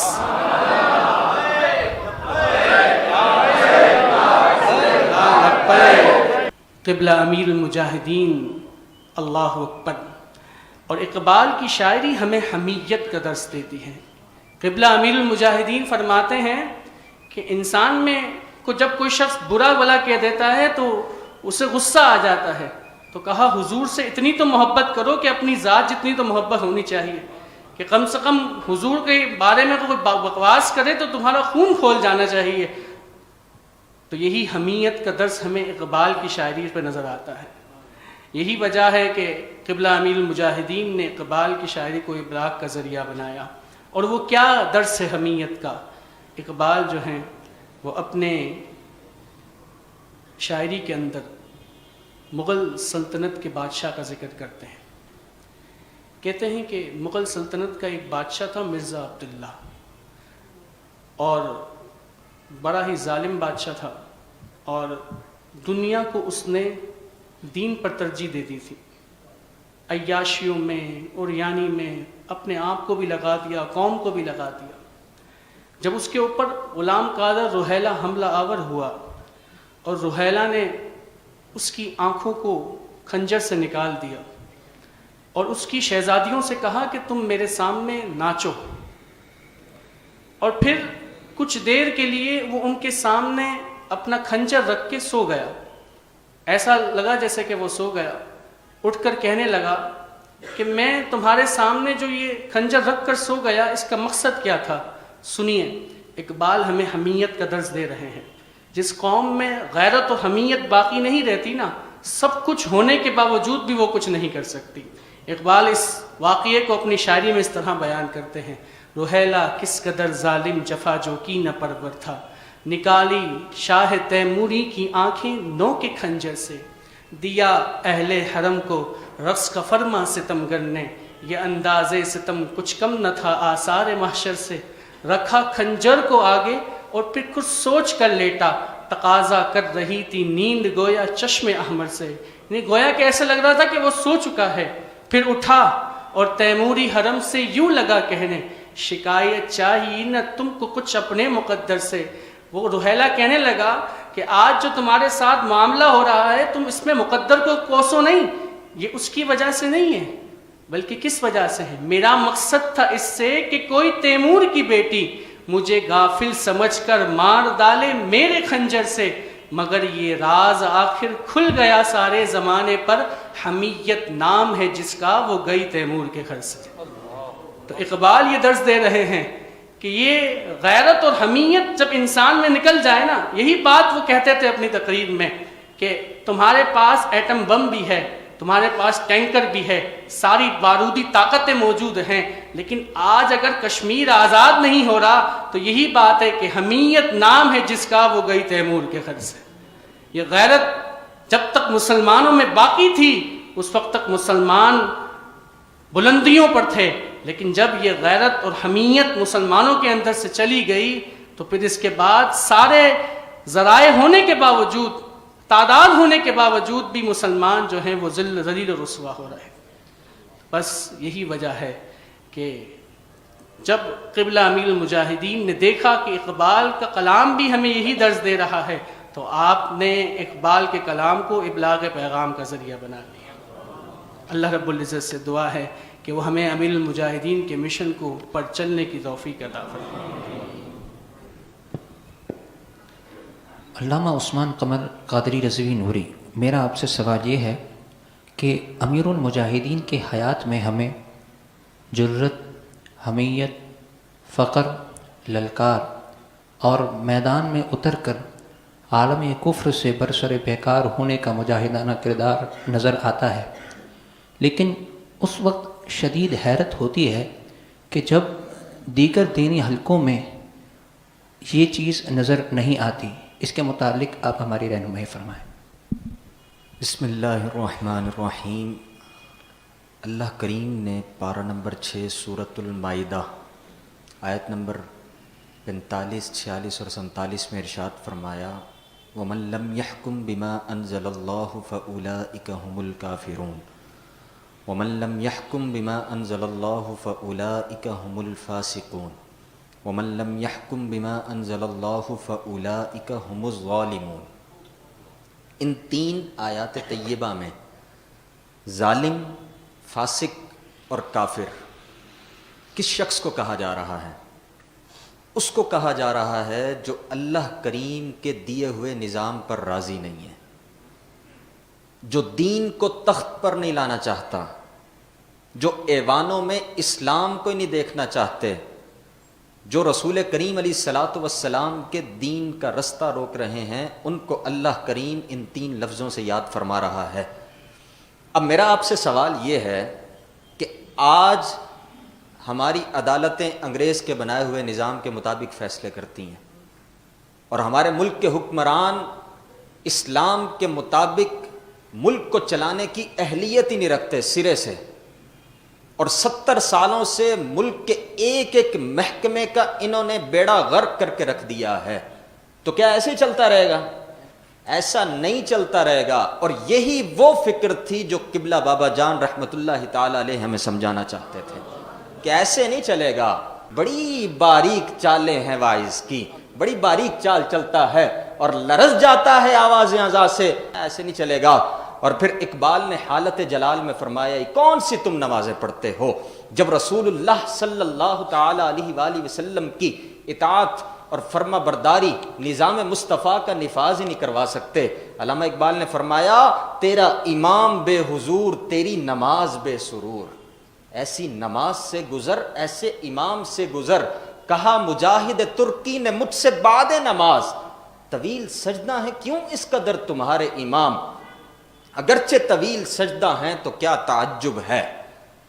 قبلہ امیر المجاہدین اللہ اکبر. اور اقبال کی شاعری ہمیں حمیت کا درس دیتی ہے. قبلہ امیر المجاہدین فرماتے ہیں کہ انسان میں کو جب کوئی شخص برا بلا کہہ دیتا ہے تو اسے غصہ آ جاتا ہے. تو کہا حضور سے اتنی تو محبت کرو کہ اپنی ذات جتنی تو محبت ہونی چاہیے کہ کم سے کم حضور کے بارے میں کوئی بکواس کرے تو تمہارا خون کھول جانا چاہیے. تو یہی حمیت کا درس ہمیں اقبال کی شاعری پہ نظر آتا ہے. یہی وجہ ہے کہ قبلہ امیر المجاہدین نے اقبال کی شاعری کو ابلاغ کا ذریعہ بنایا. اور وہ کیا درس ہے حمیت کا؟ اقبال جو ہیں وہ اپنے شاعری کے اندر مغل سلطنت کے بادشاہ کا ذکر کرتے ہیں. کہتے ہیں کہ مغل سلطنت کا ایک بادشاہ تھا مرزا عبداللہ، اور بڑا ہی ظالم بادشاہ تھا، اور دنیا کو اس نے دین پر ترجیح دے دی تھی. عیاشیوں میں اور یعنی میں اپنے آپ کو بھی لگا دیا، قوم کو بھی لگا دیا. جب اس کے اوپر غلام قادر روہیلہ حملہ آور ہوا اور روہیلہ نے اس کی آنکھوں کو خنجر سے نکال دیا اور اس کی شہزادیوں سے کہا کہ تم میرے سامنے ناچو، اور پھر کچھ دیر کے لیے وہ ان کے سامنے اپنا خنجر رکھ کے سو گیا. ایسا لگا جیسے کہ وہ سو گیا. اٹھ کر کہنے لگا کہ میں تمہارے سامنے جو یہ خنجر رکھ کر سو گیا، اس کا مقصد کیا تھا؟ سنیے، اقبال ہمیں حمیت کا درس دے رہے ہیں. جس قوم میں غیرت و حمیت باقی نہیں رہتی نا، سب کچھ ہونے کے باوجود بھی وہ کچھ نہیں کر سکتی. اقبال اس واقعے کو اپنی شاعری میں اس طرح بیان کرتے ہیں: روہیلہ کس قدر ظالم جفا جو کی نہ پرور تھا، نکالی شاہ تیموری کی آنکھیں نو کے خنجر سے، دیا اہل حرم کو رقص کا فرما ستمگر نے، یہ انداز ستم کچھ کم نہ تھا آثار محشر سے، رکھا خنجر کو آگے اور پھر کچھ سوچ کر لیٹا، تقاضا کر رہی تھی نیند گویا چشم احمر سے. یعنی گویا کہ ایسا لگ رہا تھا کہ وہ سو چکا ہے. پھر اٹھا اور تیموری حرم سے یوں لگا کہنے، شکایت چاہیے نہ تم کو کچھ اپنے مقدر سے. وہ روہیلہ کہنے لگا کہ آج جو تمہارے ساتھ معاملہ ہو رہا ہے، تم اس میں مقدر کو کوسو نہیں. یہ اس کی وجہ سے نہیں ہے، بلکہ کس وجہ سے ہے؟ میرا مقصد تھا اس سے کہ کوئی تیمور کی بیٹی مجھے غافل سمجھ کر مار ڈالے میرے خنجر سے، مگر یہ راز آخر کھل گیا سارے زمانے پر، حمیت نام ہے جس کا وہ گئی تیمور کے گھر سے. تو اقبال یہ درس دے رہے ہیں کہ یہ غیرت اور حمیت جب انسان میں نکل جائے نا، یہی بات وہ کہتے تھے اپنی تقریر میں کہ تمہارے پاس ایٹم بم بھی ہے، تمہارے پاس ٹینکر بھی ہے، ساری بارودی طاقتیں موجود ہیں، لیکن آج اگر کشمیر آزاد نہیں ہو رہا تو یہی بات ہے کہ حمیت نام ہے جس کا وہ گئی تیمور کے گھر سے. یہ غیرت جب تک مسلمانوں میں باقی تھی اس وقت تک مسلمان بلندیوں پر تھے، لیکن جب یہ غیرت اور حمیت مسلمانوں کے اندر سے چلی گئی تو پھر اس کے بعد سارے ذرائع ہونے کے باوجود، تعداد ہونے کے باوجود بھی مسلمان جو ہیں وہ ذلیل و رسوا ہو رہے. بس یہی وجہ ہے کہ جب قبلہ امیر المجاہدین نے دیکھا کہ اقبال کا کلام بھی ہمیں یہی درس دے رہا ہے، تو آپ نے اقبال کے کلام کو ابلاغ پیغام کا ذریعہ بنا لیا. اللہ رب العزت سے دعا ہے کہ وہ ہمیں امیر المجاہدین کے مشن کو پر چلنے کی توفیق عطا فرمائے. علامہ عثمان قمر قادری رضوی نوری، میرا آپ سے سوال یہ ہے کہ امیر المجاہدین کے حیات میں ہمیں جرت، حمیت، فقر، للکار اور میدان میں اتر کر عالم کفر سے برسر بیکار ہونے کا مجاہدانہ کردار نظر آتا ہے، لیکن اس وقت شدید حیرت ہوتی ہے کہ جب دیگر دینی حلقوں میں یہ چیز نظر نہیں آتی. اس کے متعلق آپ ہماری رہنمائی فرمائیں. بسم اللہ الرحمن الرحیم. اللہ کریم نے پارہ نمبر 6 سورۃ المائدہ آیت نمبر 45، 46 اور 47 میں ارشاد فرمایا: وَمَن لَّمْ يَحْكُم بِمَا أَنزَلَ اللَّهُ فَأُولَٰئِكَ هُمُ الْكَافِرُونَ وَمَن لَّمْ يَحْكُم بِمَا أَنزَلَ اللَّهُ فَأُولَٰئِكَ هُمُ الْفَاسِقُونَ وَمَن لَّمْ يَحْكُم بِمَا أَنزَلَ اللَّهُ فَأُولَٰئِكَ هُمُ الظَّالِمُونَ. ان 3 آیات طیبہ میں ظالم، فاسق اور کافر کس شخص کو کہا جا رہا ہے؟ اس کو کہا جا رہا ہے جو اللہ کریم کے دیے ہوئے نظام پر راضی نہیں ہے، جو دین کو تخت پر نہیں لانا چاہتا، جو ایوانوں میں اسلام کو نہیں دیکھنا چاہتے، جو رسول کریم علیہ الصلاۃ والسلام کے دین کا رستہ روک رہے ہیں ان کو اللہ کریم ان 3 لفظوں سے یاد فرما رہا ہے۔ اب میرا آپ سے سوال یہ ہے کہ آج ہماری عدالتیں انگریز کے بنائے ہوئے نظام کے مطابق فیصلے کرتی ہیں اور ہمارے ملک کے حکمران اسلام کے مطابق ملک کو چلانے کی اہلیت ہی نہیں رکھتے سرے سے، اور 70 سالوں سے ملک کے ایک ایک محکمے کا انہوں نے بیڑا غرق کر کے رکھ دیا ہے، تو کیا ایسے ہی چلتا رہے گا؟ ایسا نہیں چلتا رہے گا۔ اور یہی وہ فکر تھی جو قبلہ بابا جان رحمت اللہ تعالی علیہ ہمیں سمجھانا چاہتے تھے کہ ایسے نہیں چلے گا، بڑی باریک چالیں ہیں واعظ کی، بڑی باریک چال چلتا ہے اور لرز جاتا ہے آواز اعضاء سے، ایسے نہیں چلے گا۔ اور پھر اقبال نے حالت جلال میں فرمایا کون سی تم نمازیں پڑھتے ہو جب رسول اللہ صلی اللہ تعالی علیہ وآلہ وسلم کی اطاعت اور فرما برداری نظام مصطفیٰ کا نفاذ ہی نہیں کروا سکتے۔ علامہ اقبال نے فرمایا تیرا امام بے حضور تیری نماز بے سرور، ایسی نماز سے گزر ایسے امام سے گزر، کہا مجاہد ترکی نے مجھ سے بعد نماز، طویل سجدہ ہے کیوں اس قدر تمہارے امام، اگرچہ طویل سجدہ ہیں تو کیا تعجب ہے،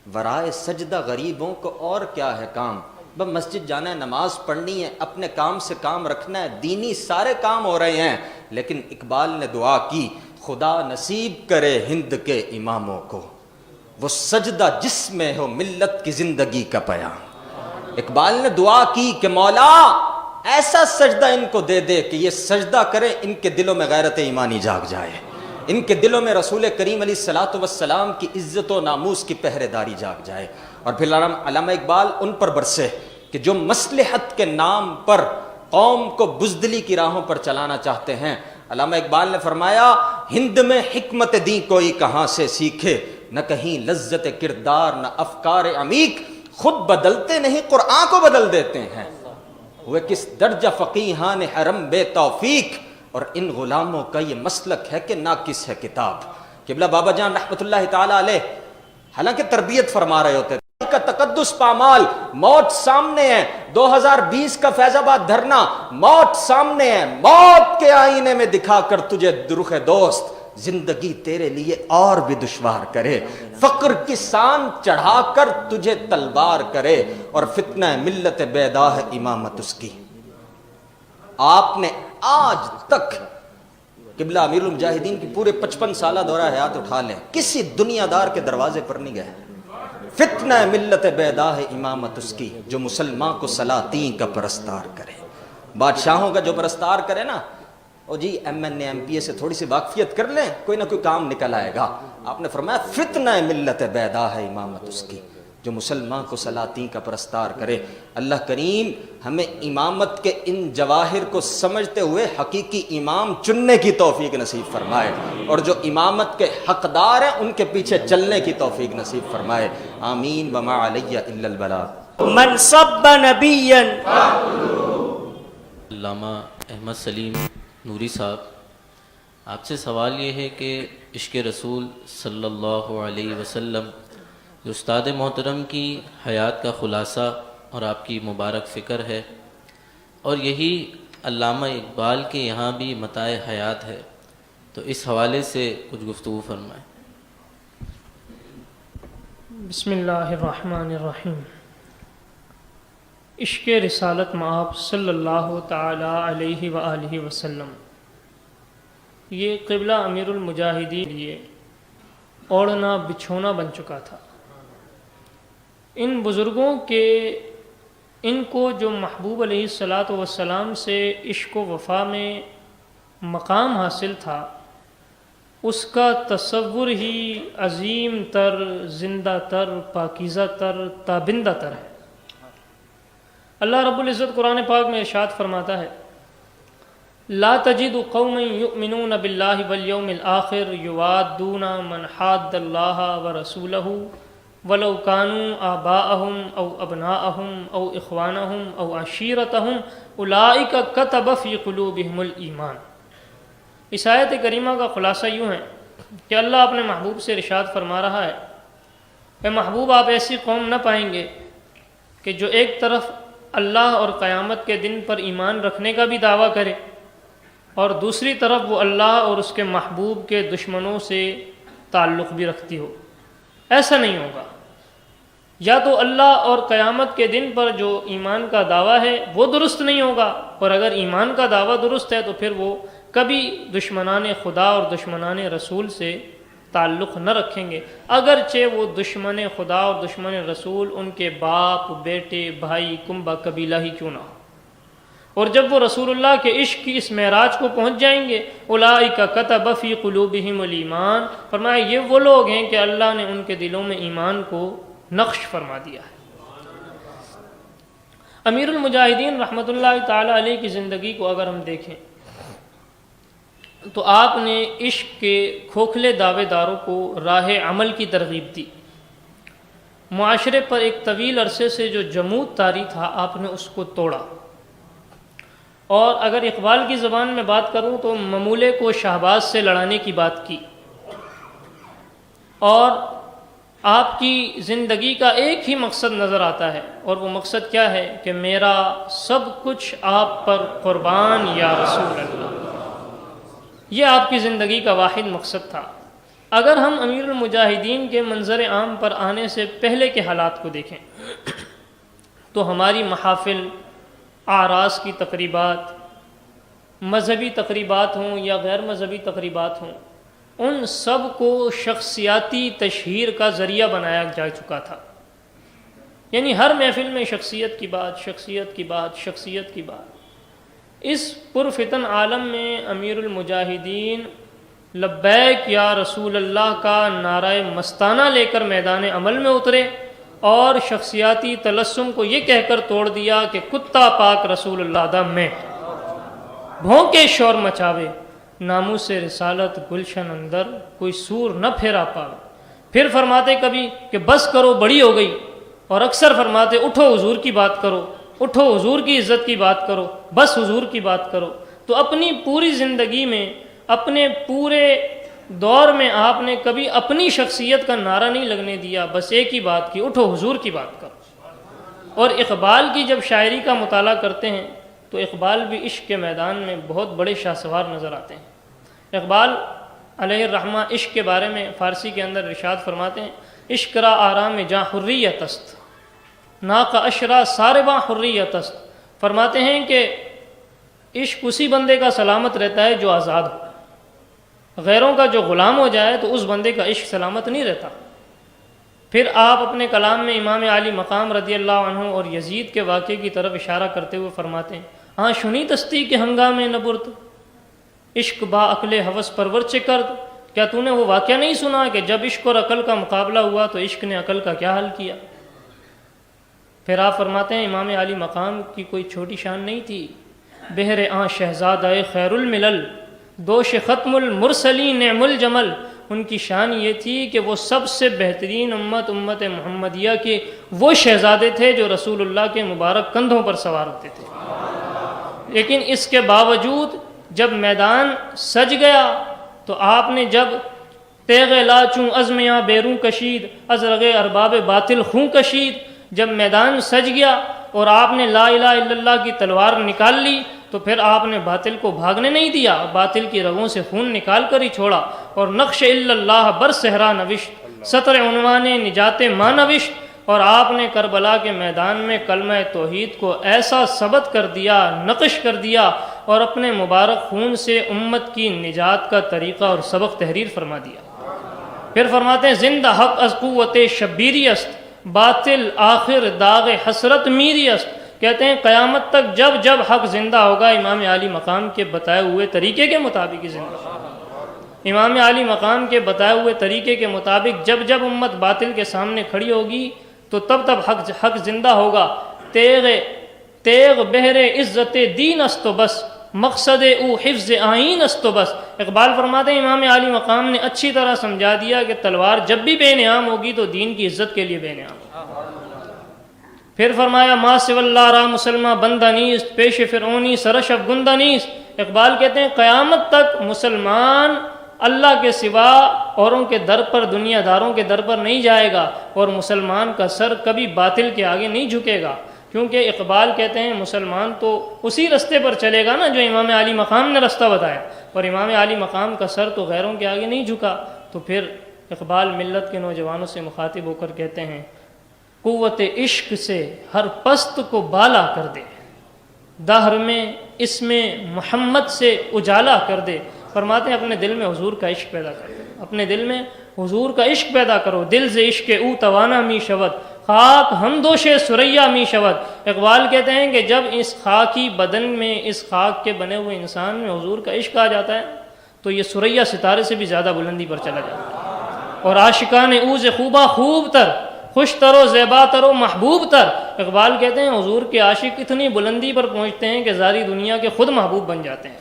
ورائے سجدہ غریبوں کو اور کیا ہے کام، بس مسجد جانا ہے، نماز پڑھنی ہے، اپنے کام سے کام رکھنا ہے، دینی سارے کام ہو رہے ہیں۔ لیکن اقبال نے دعا کی خدا نصیب کرے ہند کے اماموں کو وہ سجدہ جس میں ہو ملت کی زندگی کا پیام۔ اقبال نے دعا کی کہ مولا ایسا سجدہ ان کو دے دے کہ یہ سجدہ کرے، ان کے دلوں میں غیرت ایمانی جاگ جائے، ان کے دلوں میں رسول کریم علیہ الصلاۃ والسلام کی عزت و ناموس کی پہرے داری جاگ جائے۔ اور پھر علامہ اقبال ان پر برسے کہ جو مصلحت کے نام پر قوم کو بزدلی کی راہوں پر چلانا چاہتے ہیں۔ علامہ اقبال نے فرمایا ہند میں حکمت دی کوئی کہاں سے سیکھے، نہ کہیں لذت کردار نہ افکار عمیق، خود بدلتے نہیں قرآن کو بدل دیتے ہیں، وہ کس درجہ فقیہان حرم بے توفیق، اور ان غلاموں کا یہ مسلک ہے کہ ناقص ہے کتاب۔ قبلہ بابا جان رحمت اللہ تعالی علیہ حالانکہ تربیت فرما رہے ہوتے تھے کا تقدس پامال، موت سامنے ہے، 2020 کا فیض آباد دھرنا، موت سامنے ہے، موت کے آئینے میں دکھا کر تجھے رخ دوست، زندگی تیرے لیے اور بھی دشوار کرے، فقر کی سان چڑھا کر تجھے تلوار کرے، اور فتنہ ملت بیدا ہے امامت اس کی۔ آپ نے آج تک قبلہ امیر المجاہدین کی پورے 55 سالہ دورہ حیات اٹھا لیں، کسی دنیا دار کے دروازے پر نہیں گئے۔ فتنہ ملت بیدا ہے امامت اس کی، جو مسلمان کو سلاطین کا پرستار کرے، بادشاہوں کا جو پرستار کرے نا، او جی M N A M P A سے تھوڑی سی واقفیت کر لیں، کوئی نہ کوئی کام نکل آئے گا۔ آپ نے فرمایا فتنہ ملت بیدا ہے امامت اس کی، جو مسلمان کو سلاطین کا پرستار کرے۔ اللہ کریم ہمیں امامت کے ان جواہر کو سمجھتے ہوئے حقیقی امام چننے کی توفیق نصیب فرمائے، اور جو امامت کے حقدار ہیں ان کے پیچھے چلنے کی توفیق نصیب فرمائے، آمین۔ وما علی الا البلاغ۔ من سب نبیا، علامہ احمد سلیم نوری صاحب، آپ سے سوال یہ ہے کہ عشق رسول صلی اللہ علیہ وسلم جو استاد محترم کی حیات کا خلاصہ اور آپ کی مبارک فکر ہے، اور یہی علامہ اقبال کے یہاں بھی متاع حیات ہے، تو اس حوالے سے کچھ گفتگو فرمائیں۔ بسم اللہ الرحمن الرحیم۔ عشق رسالت مآب صلی اللہ تعالی علیہ وآلہ وسلم، یہ قبلہ امیر المجاہدین کے لیے اوڑھنا بچھونا بن چکا تھا۔ ان بزرگوں کے ان کو جو محبوب علیہ الصلاۃ والسلام سے عشق و وفا میں مقام حاصل تھا، اس کا تصور ہی عظیم تر، زندہ تر، پاکیزہ تر، تابندہ تر ہے۔ اللہ رب العزت قرآن پاک میں ارشاد فرماتا ہے لا تجد قوما یؤمنون باللہ والیوم الآخر یوادون من حاد اللہ ورسولہ ولو كانوا آباءهم او ابناءهم او اخوانهم او عشیرتهم اولئک کتب فی قلوبهم الایمان۔ اس آیت کریمہ کا خلاصہ یوں ہے کہ اللہ اپنے محبوب سے ارشاد فرما رہا ہے، اے محبوب آپ ایسی قوم نہ پائیں گے کہ جو ایک طرف اللہ اور قیامت کے دن پر ایمان رکھنے کا بھی دعویٰ کرے اور دوسری طرف وہ اللہ اور اس کے محبوب کے دشمنوں سے تعلق بھی رکھتی ہو؟ ایسا نہیں ہوگا۔ یا تو اللہ اور قیامت کے دن پر جو ایمان کا دعویٰ ہے وہ درست نہیں ہوگا، اور اگر ایمان کا دعویٰ درست ہے تو پھر وہ کبھی دشمنان خدا اور دشمنان رسول سے تعلق نہ رکھیں گے، اگرچہ وہ دشمن خدا اور دشمن رسول ان کے باپ، بیٹے، بھائی، کنبہ، قبیلہ ہی کیوں نہ ہو۔ اور جب وہ رسول اللہ کے عشق کی اس معراج کو پہنچ جائیں گے، اولئک کتب فی قلوبہم الایمان، فرمایا یہ وہ لوگ ہیں کہ اللہ نے ان کے دلوں میں ایمان کو نقش فرما دیا ہے۔ امیر المجاہدین رحمۃ اللہ تعالی علیہ کی زندگی کو اگر ہم دیکھیں تو آپ نے عشق کے کھوکھلے دعوے داروں کو راہ عمل کی ترغیب دی۔ معاشرے پر ایک طویل عرصے سے جو جمود طاری تھا آپ نے اس کو توڑا، اور اگر اقبال کی زبان میں بات کروں تو ممولے کو شہباز سے لڑانے کی بات کی، اور آپ کی زندگی کا ایک ہی مقصد نظر آتا ہے، اور وہ مقصد کیا ہے کہ میرا سب کچھ آپ پر قربان یا رسول اللہ۔ یہ آپ کی زندگی کا واحد مقصد تھا۔ اگر ہم امیر المجاہدین کے منظر عام پر آنے سے پہلے کے حالات کو دیکھیں تو ہماری محافل، اعراس کی تقریبات، مذہبی تقریبات ہوں یا غیر مذہبی تقریبات ہوں، ان سب کو شخصیاتی تشہیر کا ذریعہ بنایا جا چکا تھا۔ یعنی ہر محفل میں شخصیت کی بات، شخصیت کی بات، شخصیت کی بات۔ اس پرفتن عالم میں امیر المجاہدین لبیک یا رسول اللہ کا نعرہ مستانہ لے کر میدان عمل میں اترے، اور شخصیاتی تلسم کو یہ کہہ کر توڑ دیا کہ کتا پاک رسول اللہ دا میں، بھونکے شور مچاوے، ناموس رسالت گلشن اندر کوئی سور نہ پھیرا پاوے۔ پھر فرماتے کبھی کہ بس کرو بڑی ہو گئی، اور اکثر فرماتے اٹھو حضور کی بات کرو، اٹھو حضور کی عزت کی بات کرو، بس حضور کی بات کرو۔ تو اپنی پوری زندگی میں، اپنے پورے دور میں آپ نے کبھی اپنی شخصیت کا نعرہ نہیں لگنے دیا، بس ایک ہی بات کی، اٹھو حضور کی بات کرو۔ اور اقبال کی جب شاعری کا مطالعہ کرتے ہیں تو اقبال بھی عشق کے میدان میں بہت بڑے شاہ سوار نظر آتے ہیں۔ اقبال علیہ الرحمہ عشق کے بارے میں فارسی کے اندر ارشاد فرماتے ہیں، عشق را آرام جاں حریت است، ناق اشرا سارباں حریت است۔ فرماتے ہیں کہ عشق اسی بندے کا سلامت رہتا ہے جو آزاد ہو، غیروں کا جو غلام ہو جائے تو اس بندے کا عشق سلامت نہیں رہتا۔ پھر آپ اپنے کلام میں امام علی مقام رضی اللہ عنہ اور یزید کے واقعے کی طرف اشارہ کرتے ہوئے فرماتے ہیں، ہاں شنی تستی کے ہنگامے نبرت عشق با عقل ہوس پرور چکرد۔ کیا تو نے وہ واقعہ نہیں سنا کہ جب عشق اور عقل کا مقابلہ ہوا تو عشق نے عقل کا کیا حل کیا؟ پھر آپ فرماتے ہیں امام علی مقام کی کوئی چھوٹی شان نہیں تھی، بہر آن شہزادہ خیر الملل دوش ختم المرسلین نعم الجمل۔ ان کی شان یہ تھی کہ وہ سب سے بہترین امت محمدیہ کے وہ شہزادے تھے جو رسول اللہ کے مبارک کندھوں پر سوار ہوتے تھے۔ لیکن اس کے باوجود جب میدان سج گیا تو آپ نے جب تیغ لاچوں عزمیاں بیروں کشید، ازرغ ارباب باطل خوں کشید، جب میدان سج گیا اور آپ نے لا الہ الا اللہ کی تلوار نکال لی تو پھر آپ نے باطل کو بھاگنے نہیں دیا، باطل کی رگوں سے خون نکال کر ہی چھوڑا، اور نقش الا اللہ بر صحرا نوشت، سطر عنوان نجات ماں نوشت۔ اور آپ نے کربلا کے میدان میں کلمہ توحید کو ایسا ثبت کر دیا، نقش کر دیا، اور اپنے مبارک خون سے امت کی نجات کا طریقہ اور سبق تحریر فرما دیا۔ پھر فرماتے ہیں زندہ حق از قوت شبیری است، باطل آخر داغ حسرت میری است۔ کہتے ہیں قیامت تک جب جب حق زندہ ہوگا امام علی مقام کے بتائے ہوئے طریقے کے مطابق ہی زندہ ہوگا۔ امام علی مقام کے بتائے ہوئے طریقے کے مطابق جب جب امت باطل کے سامنے کھڑی ہوگی تو تب تب حق زندہ ہوگا۔ تیغ بہر عزت دین است و بس، مقصد او حفظ آئین است و بس۔ اقبال فرماتے ہیں امام علی مقام نے اچھی طرح سمجھا دیا کہ تلوار جب بھی بے نعام ہوگی تو دین کی عزت کے لیے بے نعام ہوگی۔ پھر فرمایا ما سو اللہ را مسلمہ بندہ نیست، پیش فرعونی سرش افگندہ نیست۔ اقبال کہتے ہیں قیامت تک مسلمان اللہ کے سوا اوروں کے در پر، دنیا داروں کے در پر نہیں جائے گا، اور مسلمان کا سر کبھی باطل کے آگے نہیں جھکے گا۔ کیونکہ اقبال کہتے ہیں مسلمان تو اسی رستے پر چلے گا نا جو امام علی مقام نے رستہ بتایا، اور امام علی مقام کا سر تو غیروں کے آگے نہیں جھکا۔ تو پھر اقبال ملت کے نوجوانوں سے مخاطب ہو کر کہتے ہیں قوت عشق سے ہر پست کو بالا کر دے، دہر میں اس میں محمد سے اجالا کر دے۔ فرماتے ہیں اپنے دل میں حضور کا عشق پیدا کر دو، اپنے دل میں حضور کا عشق پیدا کرو۔ دل سے عشق او توانا می شود، خاک ہم دوش سریا می شود۔ اقبال کہتے ہیں کہ جب اس خاکی بدن میں، اس خاک کے بنے ہوئے انسان میں حضور کا عشق آ جاتا ہے تو یہ سریا ستارے سے بھی زیادہ بلندی پر چلا جاتا ہے۔ اور عاشقان اوز خوبا خوب تر، خوش ترو زیبا ترو محبوب تر۔ اقبال کہتے ہیں حضور کے عاشق اتنی بلندی پر پہنچتے ہیں کہ ساری دنیا کے خود محبوب بن جاتے ہیں۔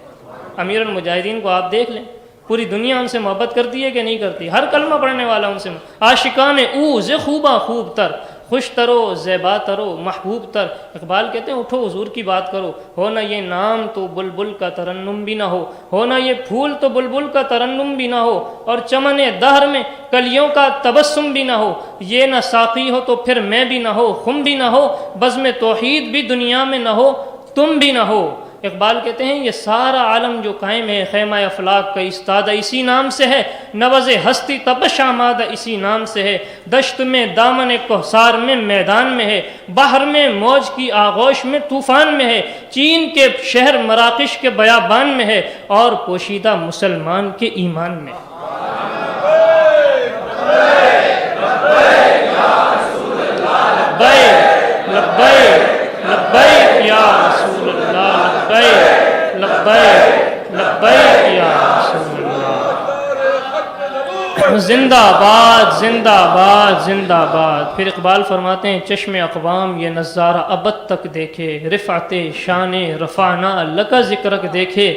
امیر المجاہدین کو آپ دیکھ لیں، پوری دنیا ان سے محبت کرتی ہے کہ نہیں کرتی؟ ہر کلمہ پڑھنے والا ان سے عاشقان اوز خوبا خوب تر، خوش ترو زیبا ترو محبوب تر۔ اقبال کہتے ہیں اٹھو حضور کی بات کرو، ہو نہ یہ نام تو بلبل کا ترنم بھی نہ ہو نہ یہ پھول تو بلبل کا ترنم بھی نہ ہو، اور چمن دہر میں کلیوں کا تبسم بھی نہ ہو، یہ نہ ساقی ہو تو پھر میں بھی نہ ہو، خم بھی نہ ہو، بزم توحید بھی دنیا میں نہ ہو، تم بھی نہ ہو۔ اقبال کہتے ہیں یہ سارا عالم جو قائم ہے خیمہ افلاک کا استادہ اسی نام سے ہے، نوز ہستی تپش آمادہ اسی نام سے ہے، دشت میں دامن کوثر میں میدان میں ہے، بحر میں موج کی آغوش میں طوفان میں ہے، چین کے شہر مراکش کے بیابان میں ہے، اور پوشیدہ مسلمان کے ایمان میں۔ لبیک لبیک یا رسول اللہ، لبیک لبیک لبیک یا رسول اللہ۔ زندہ باد زندہ باد زندہ باد۔ پھر اقبال فرماتے ہیں چشم اقوام یہ نظارہ ابد تک دیکھے، رفعت شان رفعنا لک ذکرک دیکھے۔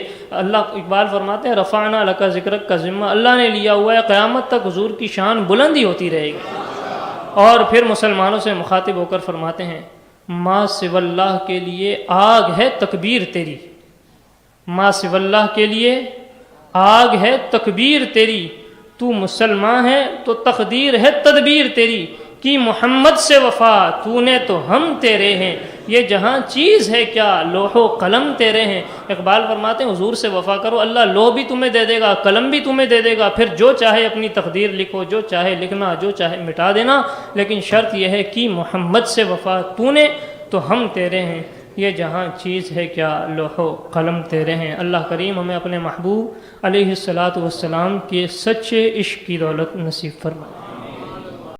اللہ اقبال فرماتے ہیں رفعنا لک ذکرک کا ذمہ اللہ نے لیا ہوا ہے، قیامت تک حضور کی شان بلندی ہوتی رہے گی۔ اور پھر مسلمانوں سے مخاطب ہو کر فرماتے ہیں ما سوی اللہ کے لیے آگ ہے تکبیر تیری، ما سوی اللہ کے لیے آگ ہے تکبیر تیری، تو مسلمان ہے تو تقدیر ہے تدبیر تیری، کی محمد سے وفا تو نے تو ہم تیرے ہیں، یہ جہاں چیز ہے کیا لوح و قلم تیرے ہیں۔ اقبال فرماتے ہیں حضور سے وفا کرو، اللہ لوح بھی تمہیں دے دے گا، قلم بھی تمہیں دے دے گا، پھر جو چاہے اپنی تقدیر لکھو، جو چاہے لکھنا، جو چاہے مٹا دینا، لیکن شرط یہ ہے کہ محمد سے وفا تو نے تو ہم تیرے ہیں، یہ جہاں چیز ہے کیا لوح و قلم تیرے ہیں۔ اللہ کریم ہمیں اپنے محبوب علیہ الصلاۃ والسلام کے سچے عشق کی دولت نصیب فرمائے۔